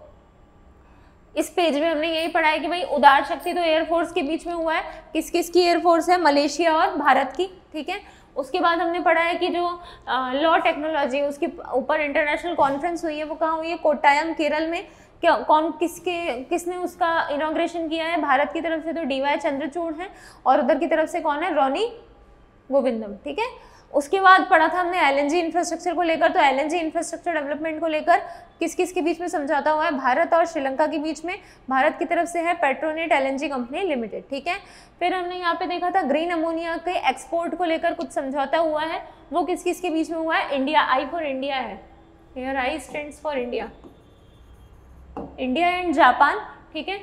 इस पेज में हमने यही पढ़ा है कि भाई उदार शक्ति तो एयरफोर्स के बीच में हुआ है। किस किस की एयरफोर्स है? मलेशिया और भारत की, ठीक है। उसके बाद हमने पढ़ा है कि जो लॉ टेक्नोलॉजी उसके ऊपर इंटरनेशनल कॉन्फ्रेंस हुई है वो कहाँ हुई है? कोट्टायम, केरल में। क्या किसने उसका इनॉग्रेशन किया है? भारत की तरफ से तो DY चंद्रचूड़ है, और उधर की तरफ से कौन है? रोनी गोविंदम, ठीक है। उसके बाद पढ़ा था हमने LNG इंफ्रास्ट्रक्चर को लेकर। तो LNG इंफ्रास्ट्रक्चर डेवलपमेंट को लेकर किस किस के बीच में समझौता हुआ है? भारत और श्रीलंका के बीच में। भारत की तरफ से है पेट्रोनेट LNG कंपनी लिमिटेड, ठीक है। फिर हमने यहाँ पे देखा था ग्रीन अमोनिया के एक्सपोर्ट को लेकर कुछ समझौता हुआ है, वो किस किस के बीच में हुआ है? इंडिया, I फॉर इंडिया है, here I stands for India, India and Japan, ठीक है।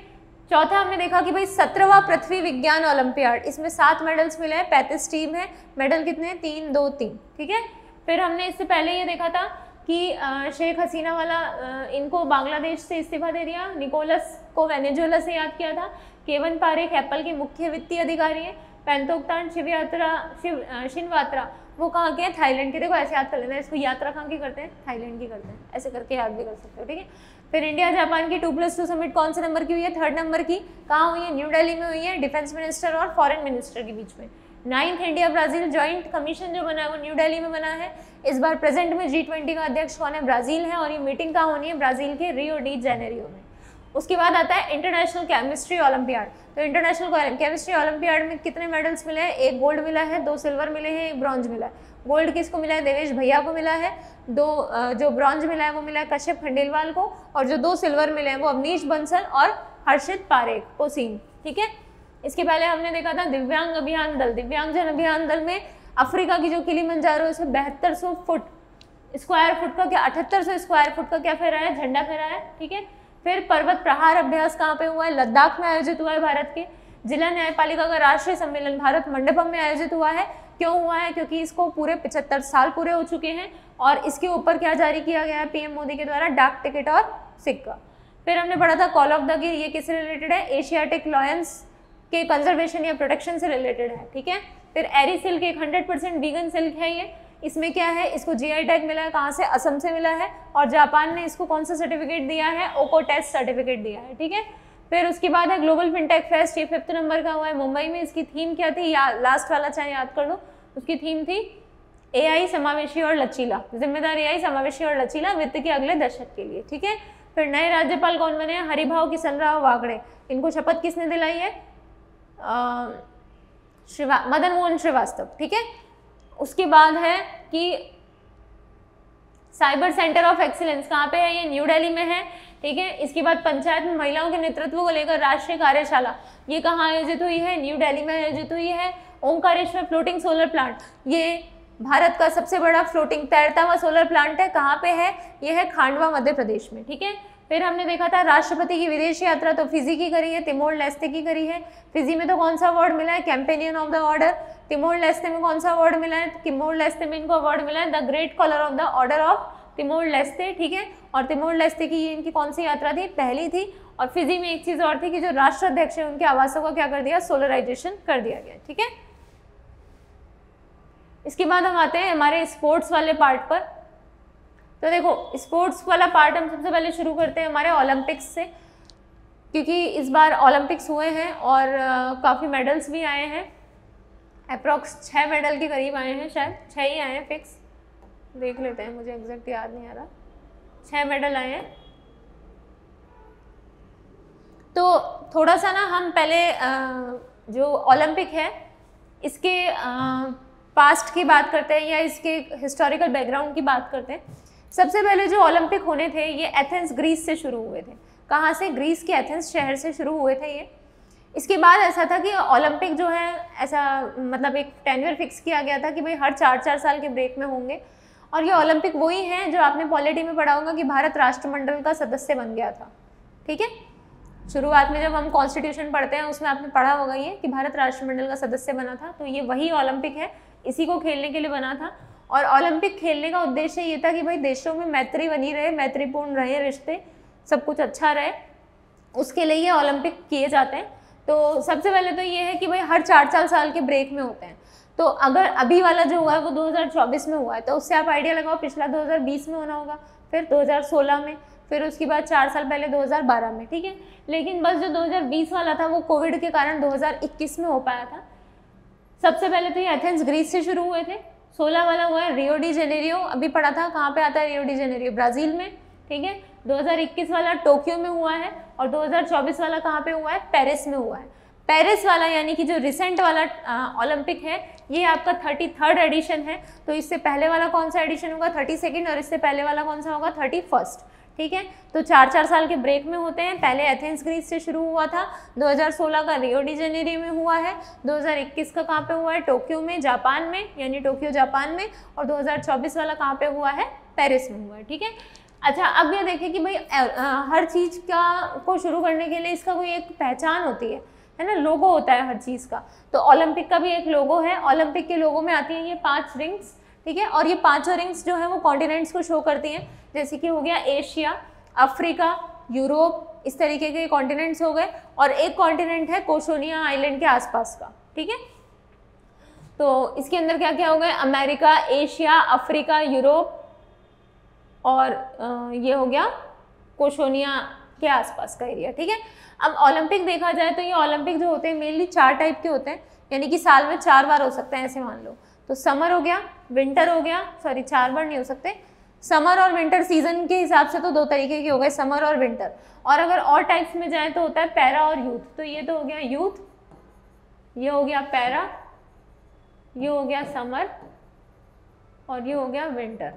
चौथा हमने देखा कि भाई 17वां पृथ्वी विज्ञान ओलंपियाड, इसमें 7 मेडल्स मिले हैं, 35 टीम है, मेडल कितने हैं? 3, 2, 3, ठीक है। फिर हमने इससे पहले ये देखा था कि शेख हसीना वाला इनको बांग्लादेश से इस्तीफा दे दिया, निकोलस को वेनेजुएला से याद किया था। केवन पारेख एप्पल के मुख्य वित्तीय अधिकारी हैं। पेंतोक्तान शिनवात्रा वो कहाँ के हैं? थाईलैंड के। देखो ऐसे याद कर लेना, इसको यात्रा कहाँ की करते हैं? थाईलैंड की करते हैं, ऐसे करके याद भी कर सकते हो, ठीक है। फिर इंडिया जापान की 2+2 समिट कौन से नंबर की हुई है? 3rd नंबर की। कहाँ हुई है? न्यू दिल्ली में हुई है, डिफेंस मिनिस्टर और फॉरेन मिनिस्टर के बीच में। 9th India Brazil joint commission जो बना है वो न्यू दिल्ली में बना है। इस बार प्रेजेंट में G20 का अध्यक्ष कौन है? ब्राज़ील है, और ये मीटिंग कहाँ होनी है? ब्राज़ील के रियो डी जेनेरियो में। उसके बाद आता है इंटरनेशनल केमिस्ट्री ओलंपियाड। तो इंटरनेशनल केमिस्ट्री ओलंपियाड में कितने मेडल्स मिले हैं? 1 गोल्ड मिला है, 2 सिल्वर मिले हैं, 1 ब्रॉन्ज मिला है। गोल्ड किसको मिला है? देवेश भैया को मिला है। 2 जो ब्रॉन्ज मिला है वो मिला है कश्यप खंडेलवाल को, और जो 2 सिल्वर मिले हैं वो अवनीश बंसल और हर्षित पारेख कोसीन, ठीक है। इसके पहले हमने देखा था दिव्यांग अभियान दल। दिव्यांगजन अभियान दल में अफ्रीका की जो किलिमंजारो है उसमें 7200 फुट स्क्वायर फुट का क्या 7800 स्क्वायर फुट का क्या फहरा है? झंडा फहरा है, ठीक है। फिर पर्वत प्रहार अभ्यास कहाँ पे हुआ है? लद्दाख में आयोजित हुआ है भारत के। जिला न्यायपालिका का राष्ट्रीय सम्मेलन भारत मंडपम में आयोजित हुआ है। क्यों हुआ है? क्योंकि इसको पूरे 75 साल पूरे हो चुके हैं, और इसके ऊपर क्या जारी किया गया है PM मोदी के द्वारा? डाक टिकट और सिक्का। फिर हमने पढ़ा था कॉल ऑफ द गिर, ये किससे रिलेटेड है? एशियाटिक लॉयंस के कंजर्वेशन या प्रोटेक्शन से रिलेटेड है, ठीक है। फिर एरी सिल्क एक 100% वीगन सिल्क है ये। इसमें क्या है? इसको GI टैग मिला है, कहाँ से? असम से मिला है, और जापान ने इसको कौन सा सर्टिफिकेट दिया है? ओको टेस्ट सर्टिफिकेट दिया है, ठीक है। फिर उसके बाद है ग्लोबल फिनटेक फेस्ट, ये 5th नंबर का हुआ है मुंबई में। इसकी थीम क्या थी? लास्ट वाला चाहे याद कर लो, उसकी थीम थी AI समावेशी और लचीला, जिम्मेदार AI समावेशी और लचीला वित्त के अगले दशक के लिए, ठीक है। फिर नए राज्यपाल कौन बने? हरिभाव किशन राव वागड़े। इनको शपथ किसने दिलाई है? मदन मोहन श्रीवास्तव, ठीक है। उसके बाद है कि साइबर सेंटर ऑफ एक्सीलेंस कहाँ पे है? ये न्यू दिल्ली में है, ठीक है। इसके बाद पंचायत में महिलाओं के नेतृत्व को लेकर राष्ट्रीय कार्यशाला, ये कहाँ आयोजित हुई है? न्यू दिल्ली में आयोजित हुई है। ओंकारेश्वर फ्लोटिंग सोलर प्लांट, ये भारत का सबसे बड़ा फ्लोटिंग तैरता हुआ सोलर प्लांट है। कहाँ पे है? ये है खांडवा मध्य प्रदेश में, ठीक है। फिर हमने देखा था राष्ट्रपति की विदेश यात्रा, तो फिजी की करी है, तिमोर लेस्ते की करी है। फिजी में तो कौन सा अवार्ड मिला है? Companion of the order. Timor Leste में कौन सा अवार्ड मिला है? तिमोर लेस्ते में इनको अवार्ड मिला है the great collar of the order of Timor Leste, ठीक है। और तिमोर लेस्ते की ये इनकी कौन सी यात्रा थी? पहली थी। और फिजी में एक चीज और थी कि जो राष्ट्राध्यक्ष है उनके आवासों का क्या कर दिया? सोलराइजेशन कर दिया गया, ठीक है। इसके बाद हम आते हैं हमारे स्पोर्ट्स वाले पार्ट पर। तो देखो स्पोर्ट्स वाला पार्ट हम सबसे पहले शुरू करते हैं हमारे ओलंपिक्स से, क्योंकि इस बार ओलंपिक्स हुए हैं और काफ़ी मेडल्स भी आए हैं। अप्रॉक्स 6 मेडल के करीब आए हैं, शायद 6 ही आए हैं फिक्स, देख लेते हैं, मुझे एग्जैक्ट याद नहीं आ रहा। 6 मेडल आए हैं। तो थोड़ा सा ना हम पहले जो ओलंपिक है इसके पास्ट की बात करते हैं या इसके हिस्टोरिकल बैकग्राउंड की बात करते हैं। सबसे पहले जो ओलंपिक होने थे ये एथेंस ग्रीस से शुरू हुए थे। कहाँ से? ग्रीस के एथेंस शहर से शुरू हुए थे ये। इसके बाद ऐसा था कि ओलंपिक जो है ऐसा मतलब एक टेन्योर फिक्स किया गया था कि भाई हर 4-4 साल के ब्रेक में होंगे। और ये ओलंपिक वही है जो आपने पॉलिटी में पढ़ा होगा कि भारत राष्ट्रमंडल का सदस्य बन गया था। ठीक है, शुरुआत में जब हम कॉन्स्टिट्यूशन पढ़ते हैं उसमें आपने पढ़ा होगा ये कि भारत राष्ट्रमंडल का सदस्य बना था। तो ये वही ओलंपिक है, इसी को खेलने के लिए बना था। और ओलंपिक खेलने का उद्देश्य ये था कि भाई देशों में मैत्री बनी रहे, मैत्रीपूर्ण रहे रिश्ते, सब कुछ अच्छा रहे, उसके लिए ये ओलंपिक किए जाते हैं। तो सबसे पहले तो ये है कि भाई हर 4-4 साल के ब्रेक में होते हैं। तो अगर अभी वाला जो हुआ है वो 2024 में हुआ है, तो उससे आप आइडिया लगाओ पिछला 2020 में होना होगा, फिर 2016 में, फिर उसके बाद 4 साल पहले 2012 में। ठीक है, लेकिन बस जो 2020 वाला था वो कोविड के कारण 2021 में हो पाया था। सबसे पहले तो ये एथेंस ग्रीस से शुरू हुए थे। 16 वाला हुआ है रियो डी जेनेरियो, अभी पढ़ा था कहाँ पे आता है रियो डी जेनेरियो, ब्राज़ील में। ठीक है, 2021 वाला टोक्यो में हुआ है और 2024 वाला कहाँ पे हुआ है, पेरिस में हुआ है। पेरिस वाला यानी कि जो रिसेंट वाला ओलंपिक है ये आपका 33rd एडिशन है। तो इससे पहले वाला कौन सा एडिशन होगा, 32nd, और इससे पहले वाला कौन सा होगा, 31st। ठीक है, तो 4-4 साल के ब्रेक में होते हैं। पहले एथेंस ग्रीस से शुरू हुआ था, 2016 का रियो डी जेनेरियो में हुआ है, 2021 का कहाँ पे हुआ है, टोक्यो में, जापान में, यानी टोक्यो जापान में, और 2024 वाला कहाँ पे हुआ है, पेरिस में हुआ है। ठीक है, अच्छा अब ये देखें कि भाई हर चीज़ को शुरू करने के लिए इसका कोई एक पहचान होती है ना, लोगो होता है हर चीज़ का। तो ओलंपिक का भी एक लोगो है। ओलंपिक के लोगो में आती हैं ये 5 रिंग्स। ठीक है, और ये 5 रिंग्स जो है वो कॉन्टिनेंट्स को शो करती हैं, जैसे कि हो गया एशिया, अफ्रीका, यूरोप, इस तरीके के कॉन्टिनेंट्स हो गए। और एक कॉन्टिनेंट है कोशोनिया आइलैंड के आसपास का। ठीक है, तो इसके अंदर क्या क्या हो गए, अमेरिका, एशिया, अफ्रीका, यूरोप, और ये हो गया कोशोनिया के आसपास का एरिया। ठीक है, अब ओलंपिक देखा जाए तो ये ओलंपिक जो होते हैं मेनली 4 टाइप के होते हैं, यानी कि साल में 4 बार हो सकते हैं, ऐसे मान लो। तो समर हो गया, विंटर हो गया, सॉरी 4 बार नहीं हो सकते, समर और विंटर सीजन के हिसाब से तो 2 तरीके के हो गए, समर और विंटर। और अगर और टाइप्स में जाए तो होता है पैरा और यूथ। तो ये तो हो गया यूथ, ये हो गया पैरा, ये हो गया समर, और ये हो गया विंटर।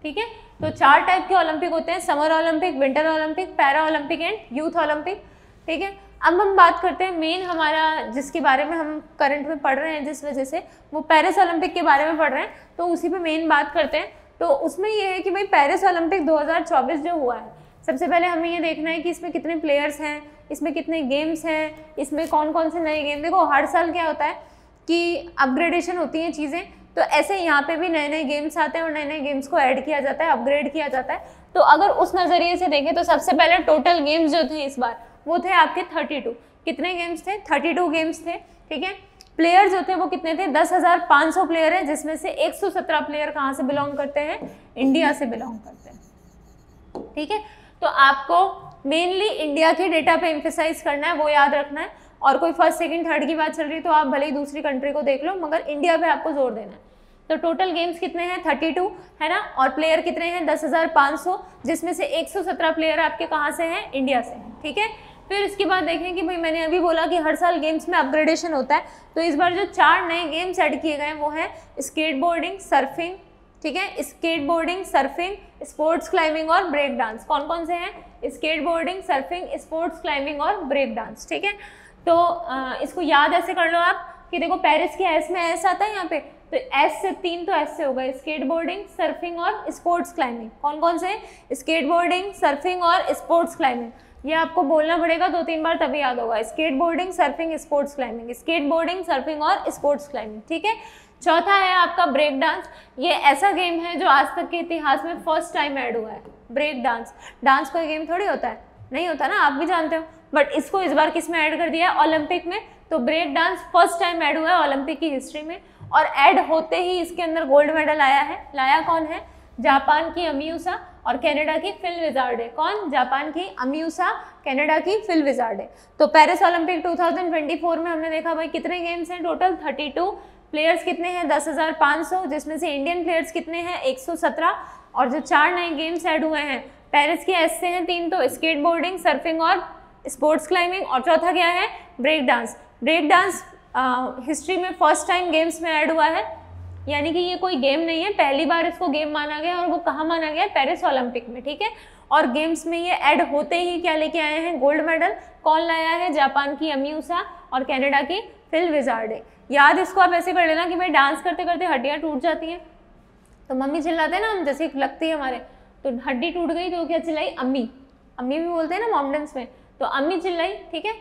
ठीक है, तो 4 टाइप के ओलंपिक होते हैं, summer Olympic, winter Olympic, para Olympic and youth Olympic. ठीक है, अब हम बात करते हैं मेन हमारा जिसके बारे में हम करंट में पढ़ रहे हैं, जिस वजह से वो पेरिस ओलंपिक के बारे में पढ़ रहे हैं, तो उसी पे मेन बात करते हैं। तो उसमें ये है कि भाई पेरिस ओलंपिक 2024 जो हुआ है, सबसे पहले हमें ये देखना है कि इसमें कितने प्लेयर्स हैं, इसमें कितने गेम्स हैं, इसमें कौन कौन से नए गेम। देखो हर साल क्या होता है कि अपग्रेडेशन होती हैं चीज़ें, तो ऐसे यहाँ पे भी नए नए गेम्स आते हैं और नए नए गेम्स को ऐड किया जाता है, अपग्रेड किया जाता है। तो अगर उस नज़रिए से देखें तो सबसे पहले टोटल गेम्स जो थे इस बार वो थे आपके 32। कितने गेम्स थे, 32 गेम्स थे। ठीक है, प्लेयर जो थे वो कितने थे, 10,500 प्लेयर हैं, जिसमें से 117 प्लेयर कहाँ से बिलोंग करते हैं, इंडिया से बिलोंग करते हैं। ठीक है, तो आपको मेनली इंडिया के डेटा पे एम्फेसाइज करना है, वो याद रखना है। और कोई फर्स्ट सेकंड थर्ड की बात चल रही है तो आप भले ही दूसरी कंट्री को देख लो, मगर इंडिया पे आपको जोर देना है। तो टोटल गेम्स कितने हैं, 32 है ना, और प्लेयर कितने हैं, 10,500, जिसमें से 117 प्लेयर आपके कहाँ से हैं, इंडिया से हैं। ठीक है, फिर इसके बाद देखें कि भाई मैंने अभी बोला कि हर साल गेम्स में अपग्रेडेशन होता है, तो इस बार जो 4 नए गेम्स ऐड किए गए हैं वो हैं स्केटबोर्डिंग, सर्फिंग। ठीक है, स्केटबोर्डिंग, सर्फिंग, स्पोर्ट्स क्लाइंबिंग और ब्रेक डांस। कौन कौन से हैं, स्केटबोर्डिंग, सर्फिंग, स्पोर्ट्स क्लाइंबिंग और ब्रेक डांस। ठीक है, तो इसको याद ऐसे कर लो आप कि देखो पेरिस के एस में एस आता है यहाँ पे, तो एस से 3 तो एस से होगा, स्केटबोर्डिंग, सर्फिंग और स्पोर्ट्स क्लाइंबिंग। कौन कौन से, स्केटबोर्डिंग, सर्फिंग और स्पोर्ट्स क्लाइंबिंग। ये आपको बोलना पड़ेगा 2-3 बार तभी याद होगा, skateboarding, surfing, sports climbing, skateboarding, surfing और स्पोर्ट्स क्लाइंबिंग। ठीक है, चौथा है आपका ब्रेक डांस। ये ऐसा गेम है जो आज तक के इतिहास में फर्स्ट टाइम ऐड हुआ है, ब्रेक डांस। डांस कोई गेम थोड़ी होता है, नहीं होता ना, आप भी जानते हो, बट इसको इस बार किस में ऐड कर दिया है, ओलंपिक में। तो break dance first time add हुआ है ओलंपिक की हिस्ट्री में, और ऐड होते ही इसके अंदर गोल्ड मेडल आया है। लाया कौन है, जापान की अमियूसा और कनाडा की फिल विजार्डे। कौन, जापान की अमियूसा, कनाडा की फिल विजार्डे। तो पेरिस ओलंपिक 2024 में हमने देखा भाई कितने गेम्स हैं, टोटल 32, प्लेयर्स कितने हैं, 10,500, जिसमें से इंडियन प्लेयर्स कितने हैं, 117, और जो 4 नए गेम्स ऐड हुए हैं पेरिस के एस से हैं 3, तो स्केटबोर्डिंग, सर्फिंग और स्पोर्ट्स क्लाइंबिंग, और चौथा क्या है, break dance. Break dance history में फर्स्ट टाइम गेम्स में ऐड हुआ है, यानी कि ये कोई गेम नहीं है, पहली बार इसको गेम माना गया और वो कहाँ माना गया, पेरिस ओलंपिक में, ठीक है। और गेम्स में ये ऐड होते ही क्या लेके आए हैं, गोल्ड मेडल। कौन लाया है, जापान की अमी ऊषा और कनाडा की फिल विजार्डे। याद इसको आप ऐसे कर लेना कि भाई डांस करते करते हड्डियाँ टूट जाती हैं, तो मम्मी चिल्लाते हैं ना हम, जैसे लगती है हमारे, तो हड्डी टूट गई तो क्या चिल्लाई, अम्मी। अम्मी भी बोलते हैं ना मॉम डांस में, तो अम्मी चिल्लाई, ठीक है।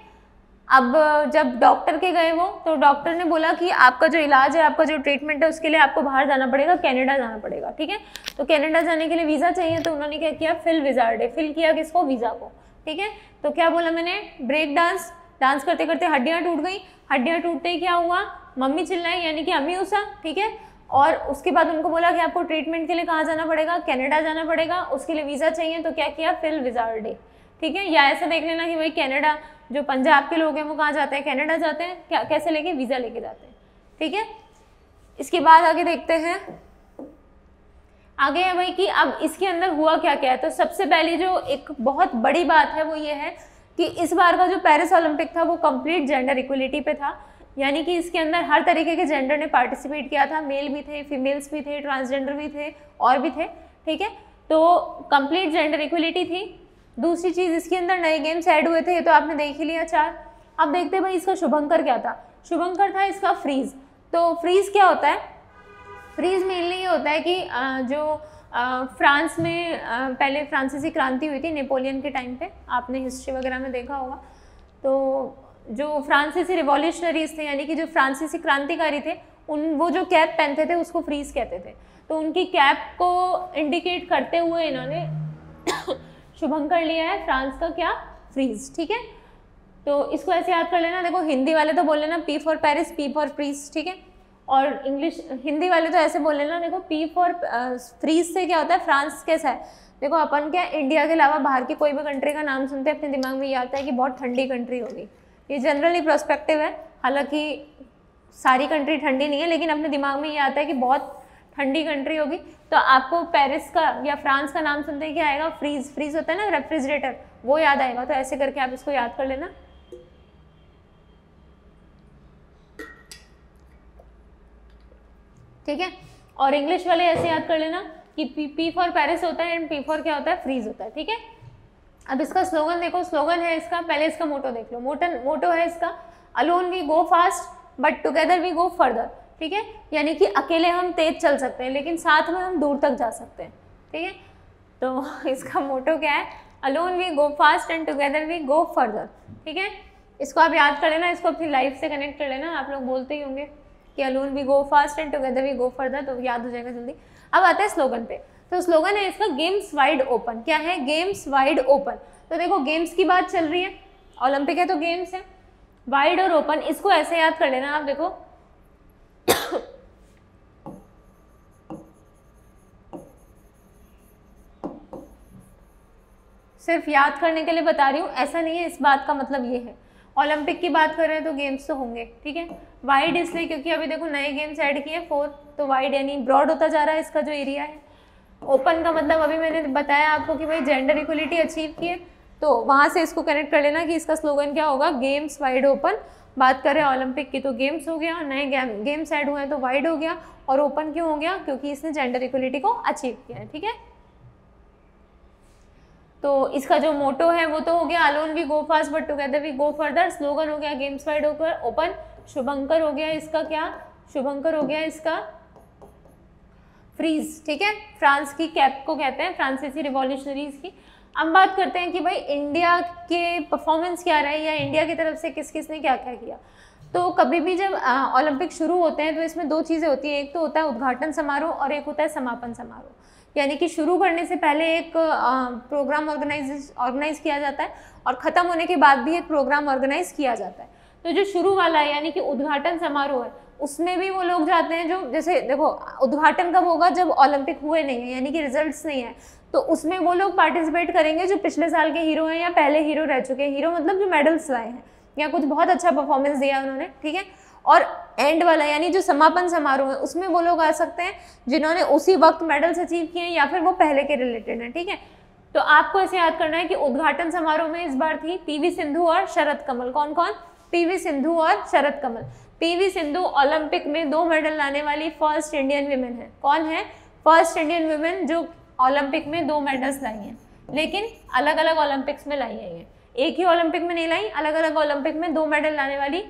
अब जब डॉक्टर के गए वो, तो डॉक्टर ने बोला कि आपका जो इलाज है, आपका जो ट्रीटमेंट है, उसके लिए आपको बाहर जाना पड़ेगा, कनाडा जाना पड़ेगा, ठीक है। तो कनाडा जाने के लिए वीज़ा चाहिए, तो उन्होंने क्या किया, फिल विजार्डे, फिल किया किसको, वीज़ा को, ठीक है। तो क्या बोला मैंने, ब्रेक डांस, डांस करते करते हड्डियाँ टूट गई, हड्डियाँ टूटते ही क्या हुआ, मम्मी चिल्लाई यानी कि अम्मी ऊषा, ठीक है। और उसके बाद उनको बोला कि आपको ट्रीटमेंट के लिए कहाँ जाना पड़ेगा, कनाडा जाना पड़ेगा, उसके लिए वीज़ा चाहिए, तो क्या किया, फिल विजार्डे, ठीक है। या ऐसा देख लेना कि भाई कनाडा, जो पंजाब के लोग हैं वो कहाँ जाते हैं, कनाडा जाते हैं, क्या कैसे लेके, वीज़ा लेके जाते हैं, ठीक है। इसके बाद आगे देखते हैं, आगे है भाई कि अब इसके अंदर हुआ क्या क्या है। तो सबसे पहली जो एक बहुत बड़ी बात है वो ये है कि इस बार का जो पेरिस ओलंपिक था वो कंप्लीट जेंडर इक्वलिटी पे था, यानी कि इसके अंदर हर तरीके के जेंडर ने पार्टिसिपेट किया था, मेल भी थे, फीमेल्स भी थे, ट्रांसजेंडर भी थे और भी थे, ठीक है। तो कंप्लीट जेंडर इक्वलिटी थी। दूसरी चीज़, इसके अंदर नए गेम्स ऐड हुए थे, ये तो आपने देख ही लिया 4। अब देखते हैं भाई इसका शुभंकर क्या था। शुभंकर था इसका फ्रीज। तो फ्रीज क्या होता है, फ्रीज मेनली ये होता है कि जो फ्रांस में पहले फ्रांसीसी क्रांति हुई थी नेपोलियन के टाइम पे, आपने हिस्ट्री वगैरह में देखा होगा। तो जो फ्रांसीसी रिवॉल्यूशनरीज थे, यानी कि जो फ्रांसीसी क्रांतिकारी थे, वो जो कैप पहनते थे उसको फ्रीज कहते थे। तो उनकी कैप को इंडिकेट करते हुए इन्होंने शुभंकर लिया है, फ्रांस का क्या, फ्रीज, ठीक है। तो इसको ऐसे याद कर लेना, देखो हिंदी वाले तो बोल लेना P for Paris, P for freeze, ठीक है। और इंग्लिश हिंदी वाले तो ऐसे बोल लेना, देखो पी फॉर फ्रीज से क्या होता है, फ्रांस कैसा है। देखो अपन क्या, इंडिया के अलावा बाहर की कोई भी कंट्री का नाम सुनते हैं अपने दिमाग में ये आता है कि बहुत ठंडी कंट्री होगी। ये जनरली प्रोस्पेक्टिव है, हालांकि सारी कंट्री ठंडी नहीं है, लेकिन अपने दिमाग में ये आता है कि बहुत ठंडी कंट्री होगी। तो आपको पेरिस का या फ्रांस का नाम सुनते ही क्या आएगा, फ्रीज। फ्रीज होता है ना रेफ्रिजरेटर, वो याद आएगा। तो ऐसे करके आप इसको याद कर लेना, ठीक है। और इंग्लिश वाले ऐसे याद कर लेना कि पी फॉर पेरिस होता है एंड पी फॉर क्या होता है, फ्रीज होता है, ठीक है। अब इसका स्लोगन देखो, स्लोगन है इसका, पहले इसका मोटो देख लो। मोटो है इसका, alone we go fast but together we go further, ठीक है। यानी कि अकेले हम तेज चल सकते हैं लेकिन साथ में हम दूर तक जा सकते हैं, ठीक है। तो इसका मोटो क्या है, alone we go fast and together we go further, ठीक है। इसको आप याद कर लेना, इसको अपनी लाइफ से कनेक्ट कर लेना। आप लोग बोलते ही होंगे कि alone we go fast and together we go further, तो याद हो जाएगा जल्दी। अब आता है स्लोगन पे। तो स्लोगन है इसका गेम्स वाइड ओपन। क्या है, गेम्स वाइड ओपन। तो देखो गेम्स की बात चल रही है, ओलंपिक है तो गेम्स है, वाइड और ओपन, इसको ऐसे याद कर लेना आप। देखो सिर्फ याद करने के लिए बता रही हूँ, ऐसा नहीं है, इस बात का मतलब ये है ओलंपिक की बात कर रहे हैं तो गेम्स तो होंगे, ठीक है। वाइड इसलिए क्योंकि अभी देखो नए गेम्स ऐड किए 4, तो वाइड यानी ब्रॉड होता जा रहा है इसका जो एरिया है। ओपन का मतलब अभी मैंने बताया आपको कि भाई जेंडर इक्वलिटी अचीव किए, तो वहाँ से इसको कनेक्ट कर लेना कि इसका स्लोगन क्या होगा, गेम्स वाइड ओपन। बात करें ओलंपिक की तो गेम्स हो गया, नए गेम्स ऐड हुए हैं तो वाइड हो गया, और ओपन क्यों हो गया, क्योंकि इसने जेंडर इक्वलिटी को अचीव किया है, ठीक है। तो इसका जो मोटो है वो तो हो गया alone we go fast but together we go further. Slogan हो गया गेम्स वाइड ओपन। शुभंकर हो गया इसका क्या, शुभंकर हो गया इसका फ्रीज, ठीक है। फ्रांस की कैप को कहते हैं, फ्रांसीसी रिवॉल्यूशनरीज की। अब बात करते हैं कि भाई इंडिया के परफॉर्मेंस क्या रहा है या इंडिया की तरफ से किस किस ने क्या क्या किया। तो कभी भी जब ओलंपिक शुरू होते हैं तो इसमें 2 चीज़ें होती हैं, एक तो होता है उद्घाटन समारोह और एक होता है समापन समारोह। यानी कि शुरू करने से पहले एक प्रोग्राम ऑर्गेनाइज किया जाता है और ख़त्म होने के बाद भी एक प्रोग्राम ऑर्गेनाइज किया जाता है। तो जो शुरू वाला है यानी कि उद्घाटन समारोह है, उसमें भी वो लोग जाते हैं जो, जैसे देखो उद्घाटन कब होगा, जब ओलंपिक हुए नहीं है यानी कि रिजल्ट्स नहीं है, तो उसमें वो लोग पार्टिसिपेट करेंगे जो पिछले साल के हीरो हैं या पहले हीरो रह चुके हैं। हीरो मतलब जो मेडल्स लाए हैं या कुछ बहुत अच्छा परफॉर्मेंस दिया उन्होंने, ठीक है। और एंड वाला यानी जो समापन समारोह है उसमें वो लोग आ सकते हैं जिन्होंने उसी वक्त मेडल्स अचीव किए हैं या फिर वो पहले के रिलेटेड हैं, ठीक है। तो आपको ऐसे याद करना है कि उद्घाटन समारोह में इस बार थी पीवी सिंधु और शरद कमल। कौन कौन, पीवी सिंधु और शरद कमल। पीवी सिंधु ओलंपिक में 2 मेडल लाने वाली फर्स्ट इंडियन वीमेन है। कौन है? फर्स्ट इंडियन वीमेन जो ओलंपिक में 2 मेडल्स लाई हैं, लेकिन अलग अलग ओलंपिक्स में लाई है। ये एक ही ओलंपिक में नहीं लाई, अलग अलग ओलंपिक में 2 मेडल लाने वाली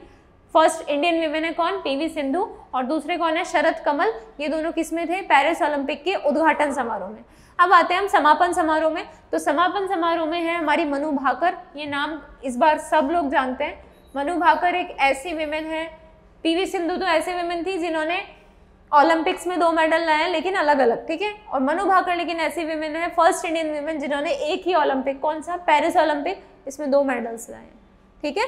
फर्स्ट इंडियन वीमेन है। कौन? पीवी सिंधु। और दूसरे कौन है? शरद कमल। ये दोनों किस में थे? पेरिस ओलंपिक के उद्घाटन समारोह में। अब आते हैं हम समापन समारोह में। तो समापन समारोह में है हमारी मनु भाकर। ये नाम इस बार सब लोग जानते हैं। मनु भाकर एक ऐसी विमेन है, पीवी सिंधु तो ऐसे विमेन थी जिन्होंने ओलंपिक्स में 2 मेडल लाए, लेकिन अलग अलग, ठीक है। और मनु भाकर लेकिन ऐसी विमेन है, फर्स्ट इंडियन विमेन जिन्होंने एक ही ओलंपिक, कौन सा? पेरिस ओलंपिक, इसमें 2 मेडल्स लाए हैं, ठीक है।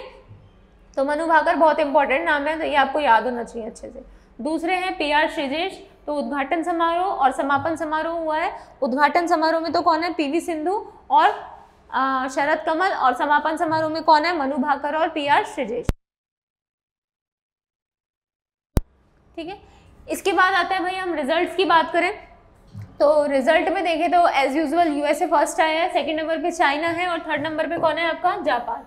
तो मनु भाकर बहुत इंपॉर्टेंट नाम है, तो ये आपको याद होना चाहिए अच्छे से। दूसरे हैं PR श्रीजेश। तो उद्घाटन समारोह और समापन समारोह हुआ है। उद्घाटन समारोह में तो कौन है? पीवी सिंधु और शरद कमल। और समापन समारोह में कौन है? मनु भाकर और PR श्रीजेश, ठीक है। इसके बाद आता है भाई हम रिजल्ट्स की बात करें तो रिजल्ट में देखें तो एज यूजुअल USA फर्स्ट आया है, सेकंड नंबर पे चाइना है और थर्ड नंबर पे कौन है आपका? जापान।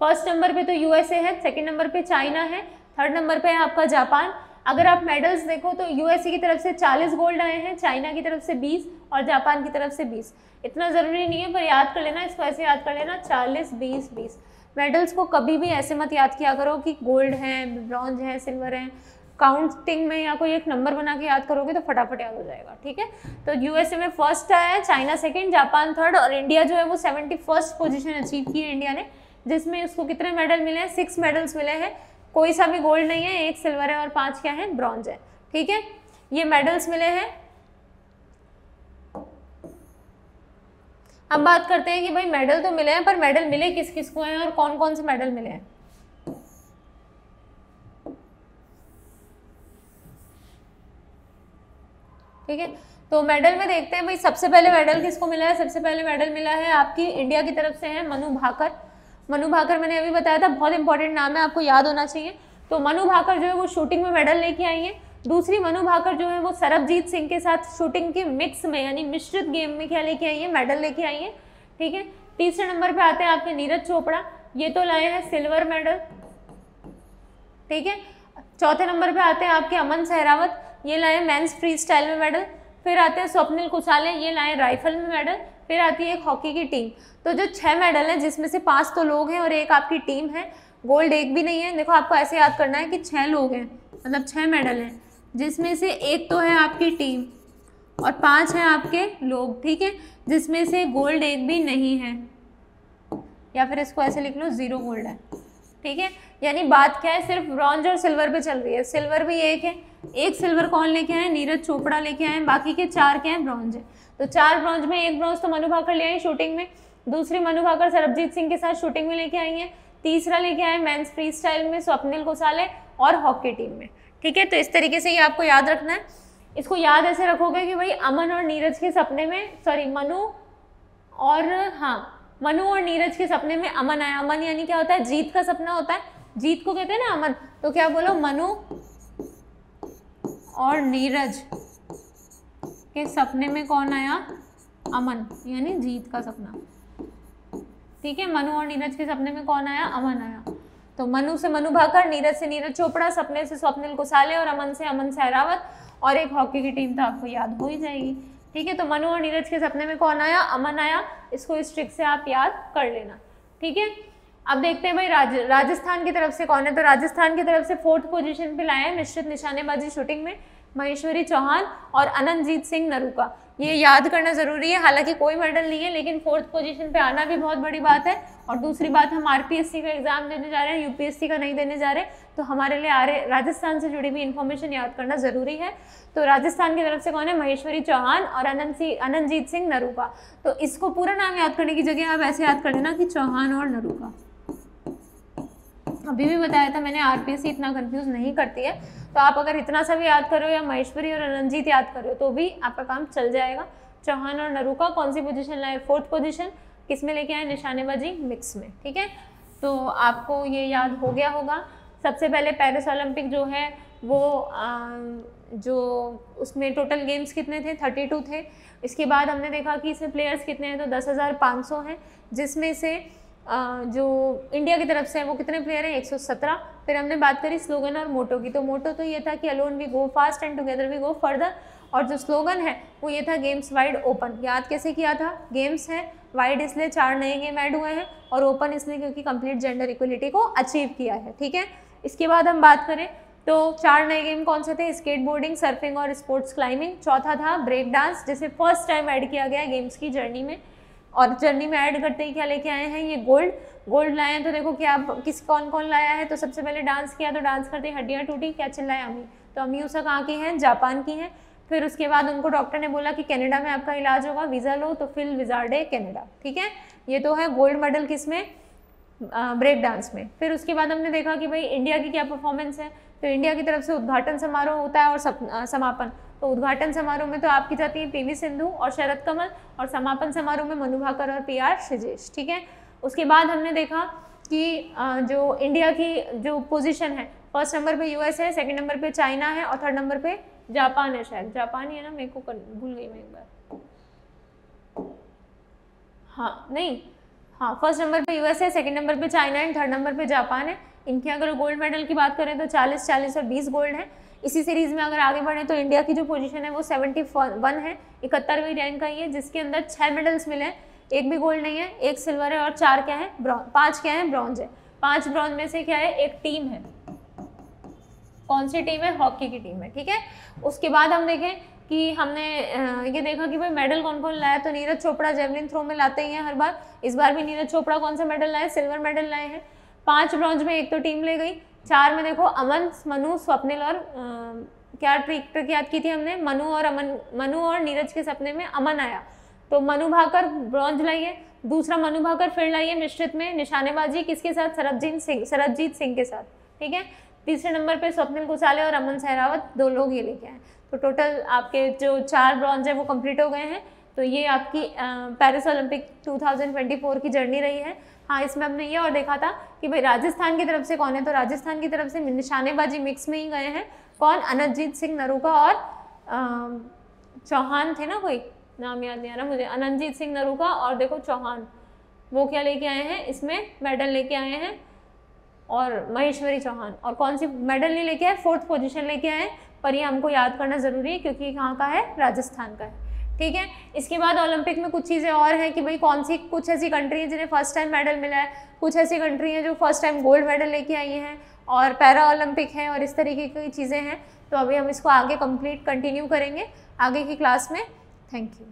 फर्स्ट नंबर पे तो USA है, सेकंड नंबर पे चाइना है, थर्ड नंबर पे है आपका जापान। अगर आप मेडल्स देखो तो USA की तरफ से 40 गोल्ड आए हैं, चाइना की तरफ से 20 और जापान की तरफ से 20। इतना ज़रूरी नहीं है पर याद कर लेना, इसको ऐसे याद कर लेना 40 20 20। मेडल्स को कभी भी ऐसे मत याद किया करो कि गोल्ड है, ब्रॉन्ज है, सिल्वर है। काउंटिंग में या कोई एक नंबर बना के याद करोगे तो फटाफट याद हो जाएगा, ठीक है। तो USA में फर्स्ट आया है, चाइना सेकंड, जापान थर्ड और इंडिया जो है वो 71st पोजीशन अचीव की है इंडिया ने, जिसमें उसको कितने मेडल मिले हैं? 6 मेडल्स मिले हैं। कोई सा भी गोल्ड नहीं है, 1 सिल्वर है और 5 क्या है? ब्रॉन्ज है, ठीक है। ये मेडल्स मिले हैं। हम बात करते हैं कि भाई मेडल तो मिले हैं, पर मेडल मिले किस किस को हैं और कौन कौन से मेडल मिले हैं। ठीक है, तो मेडल में देखते हैं भाई सबसे पहले मेडल किसको मिला है? सबसे पहले मेडल मिला है आपकी इंडिया की तरफ से है मनु भाकर। मनु भाकर मैंने अभी बताया था, बहुत इंपॉर्टेंट नाम है, आपको याद होना चाहिए। तो मनु भाकर जो है वो शूटिंग में मेडल लेके आई है। दूसरी मनु भाकर जो है वो सरबजीत सिंह के साथ शूटिंग के मिक्स में यानी मिश्रित गेम में क्या लेके आई है? मेडल लेके आई है, ठीक है। तीसरे नंबर पे आते हैं आपके नीरज चोपड़ा, ये तो लाए हैं सिल्वर मेडल, ठीक है। चौथे नंबर पे आते हैं आपके अमन सहरावत, ये लाए मेंस फ्री स्टाइल में मेडल। फिर आते हैं स्वप्निल कुसाले, ये लाए राइफल में मेडल। फिर आती है एक हॉकी की टीम। तो जो 6 मेडल हैं जिसमें से 5 तो लोग हैं और एक आपकी टीम है, गोल्ड एक भी नहीं है। देखो आपको ऐसे याद करना है कि 6 लोग हैं, मतलब 6 मेडल हैं, जिसमें से एक तो है आपकी टीम और 5 हैं आपके लोग, ठीक है, जिसमें से गोल्ड एक भी नहीं है, या फिर इसको ऐसे लिख लो 0 गोल्ड है, ठीक है। यानी बात क्या है? सिर्फ ब्रॉन्ज और सिल्वर पे चल रही है। सिल्वर भी एक है, एक सिल्वर कौन लेके आए? नीरज चोपड़ा लेके आए, बाकी के 4 क्या हैं? ब्रॉन्ज है। तो 4 ब्रॉन्ज में 1 ब्रॉन्ज तो मनु भाकर ले आई शूटिंग में, दूसरी मनु भाकर सरबजीत सिंह के साथ शूटिंग में लेके आई हैं, तीसरा लेके आए मेंस फ्री स्टाइल में स्वप्निल कुसाले और हॉकी टीम में, ठीक है। तो इस तरीके से ये आपको याद रखना है। इसको याद ऐसे रखोगे कि भाई अमन और नीरज के सपने में, सॉरी मनु और नीरज के सपने में अमन आया। अमन यानी क्या होता है? जीत का सपना होता है, जीत को कहते हैं ना अमन। तो क्या बोलो? मनु और नीरज के सपने में कौन आया? अमन, यानी जीत का सपना, ठीक है। मनु और नीरज के सपने में कौन आया? अमन आया। तो मनु से मनु भाकर, नीरज से नीरज चोपड़ा, सपने से स्वप्निल कुसाले और अमन से अमन सहरावत और एक हॉकी की टीम तो आपको याद हो ही जाएगी, ठीक है। तो मनु और नीरज के सपने में कौन आया? अमन आया। इसको इस ट्रिक से आप याद कर लेना, ठीक है। अब देखते हैं भाई राजस्थान की तरफ से कौन है। तो राजस्थान की तरफ से 4th पोजीशन पे लाए हैं मिश्रित निशानेबाजी शूटिंग में महेश्वरी चौहान और अनंतजीत सिंह नरूका। ये याद करना जरूरी है, हालांकि कोई मेडल नहीं है, लेकिन 4th पोजीशन पे आना भी बहुत बड़ी बात है। और दूसरी बात, हम RPSC का एग्जाम देने जा रहे हैं, UPSC का नहीं देने जा रहे, तो हमारे लिए राजस्थान से जुड़ी हुई इन्फॉर्मेशन याद करना जरूरी है। तो राजस्थान की तरफ से कौन है? महेश्वरी चौहान और अनंतजीत सिंह नरूका। तो इसको पूरा नाम याद करने की जगह आप ऐसे याद कर लेना कि चौहान और नरूका। अभी भी बताया था मैंने, RPSC इतना कंफ्यूज नहीं करती है, तो आप अगर इतना सा भी याद करो या महेश्वरी और अनंतजीत याद करो तो भी आपका काम चल जाएगा। चौहान और नरूका कौन सी पोजीशन लाए? 4th position. किस में लेके आए? निशानेबाजी मिक्स में, ठीक है। तो आपको ये याद हो गया होगा। सबसे पहले पेरिस ओलंपिक जो है वो जो उसमें टोटल गेम्स कितने थे? 32 थे। इसके बाद हमने देखा कि इसमें प्लेयर्स कितने हैं, तो 10,500 हैं, जिसमें से जो इंडिया की तरफ से है वो कितने प्लेयर हैं, 117। फिर हमने बात करी स्लोगन और मोटो की, तो मोटो तो ये था कि alone we go fast and together we go further, और जो स्लोगन है वो ये था गेम्स वाइड ओपन। याद कैसे किया था, गेम्स है वाइड इसलिए 4 नए गेम ऐड हुए हैं, और ओपन इसलिए क्योंकि कंप्लीट जेंडर इक्वलिटी को अचीव किया है, ठीक है। इसके बाद हम बात करें तो 4 नए गेम कौन से थे, स्केट बोर्डिंग, सर्फिंग और स्पोर्ट्स क्लाइंबिंग। चौथा था ब्रेक डांस, जिसे फर्स्ट टाइम ऐड किया गया है गेम्स की जर्नी में, और जर्नी में ऐड करते ही क्या लेके आए हैं, ये गोल्ड लाए हैं। तो देखो क्या कौन कौन लाया है, तो सबसे पहले डांस किया, तो डांस करते ही हड्डियाँ टूटी, क्या चिल्लाए, अमी। तो अमी उषा कहाँ की हैं, जापान की हैं। फिर उसके बाद उनको डॉक्टर ने बोला कि कनाडा में आपका इलाज होगा, वीज़ा लो, तो फिल विजार्डे कनाडा, ठीक है। ये तो है गोल्ड मेडल किसमें, ब्रेक डांस में। फिर उसके बाद हमने देखा कि भाई इंडिया की क्या परफॉर्मेंस है, तो इंडिया की तरफ से उद्घाटन समारोह होता है और समापन। तो उद्घाटन समारोह में तो आपकी जाती है पीवी सिंधु और शरद कमल, और समापन समारोह में मनु भाकर और PR श्रीजेश, ठीक है। उसके बाद हमने देखा कि जो इंडिया की जो पोजीशन है, फर्स्ट नंबर पे US है, सेकंड नंबर पे चाइना है, और थर्ड नंबर पे जापान है, शायद जापान ही है ना, मेरे को भूल गई मैं एक बार, हाँ नहीं, हाँ फर्स्ट नंबर पे US है, सेकंड नंबर पे चाइना है, थर्ड नंबर पे जापान है। इनके अगर गोल्ड मेडल की बात करें तो 40, 40 और 20 गोल्ड है। इसी सीरीज़ में अगर आगे बढ़े तो इंडिया की जो पोजीशन है वो 71 है, 71वीं रैंक का ही है, जिसके अंदर 6 मेडल्स मिले हैं, एक भी गोल्ड नहीं है, एक सिल्वर है और 4 क्या है, 5 क्या है, ब्रॉन्ज है। 5 ब्रॉन्ज में से क्या है, एक टीम है, कौन सी टीम है, हॉकी की टीम है, ठीक है। उसके बाद हम देखें कि हमने ये देखा कि भाई मेडल कौन कौन लाया, तो नीरज चोपड़ा जेवलिन थ्रो में लाते ही हैं हर बार। इस बार भी नीरज चोपड़ा कौन सा मेडल लाए, सिल्वर मेडल लाए हैं। 5 ब्रॉन्ज में एक तो टीम ले गई, 4 में देखो अमन, मनु, स्वप्निल और क्या ट्रिक याद की थी हमने, मनु और नीरज के सपने में अमन आया, तो मनु भाकर ब्रॉन्ज लाइए। दूसरा मनु भाकर फिर लाइए मिश्रित में निशानेबाजी, किसके साथ, सरबजीत सिंह के साथ, ठीक है। तीसरे नंबर पे स्वप्निल कुसाले और अमन सहरावत, 2 लोग ये लेके आए। तो टोटल आपके जो 4 ब्रॉन्ज है वो कंप्लीट हो गए हैं। तो ये आपकी पेरिस ओलंपिक 2024 की जर्नी रही है। हाँ, इसमें हमने ये और देखा था कि भाई राजस्थान की तरफ से कौन है, तो राजस्थान की तरफ से निशानेबाजी मिक्स में ही गए हैं, कौन, अनंतजीत सिंह नरूका और चौहान थे ना, कोई नाम याद नहीं आ रहा मुझे, अनंतजीत सिंह नरूका और देखो चौहान, वो क्या लेके आए हैं, इसमें मेडल लेके आए हैं, और महेश्वरी चौहान, और कौन सी मेडल नहीं लेके आए, 4th पोजीशन लेके आए। पर ये हमको याद करना ज़रूरी है क्योंकि कहाँ का है, राजस्थान का है, ठीक है। इसके बाद ओलंपिक में कुछ चीज़ें और हैं कि भाई कौन सी, कुछ ऐसी कंट्री है जिन्हें फर्स्ट टाइम मेडल मिला है, कुछ ऐसी कंट्री हैं जो फर्स्ट टाइम गोल्ड मेडल लेके आई हैं, और पैरा ओलंपिक है, और इस तरीके की चीज़ें हैं। तो अभी हम इसको आगे कंटिन्यू करेंगे आगे की क्लास में। Thank you.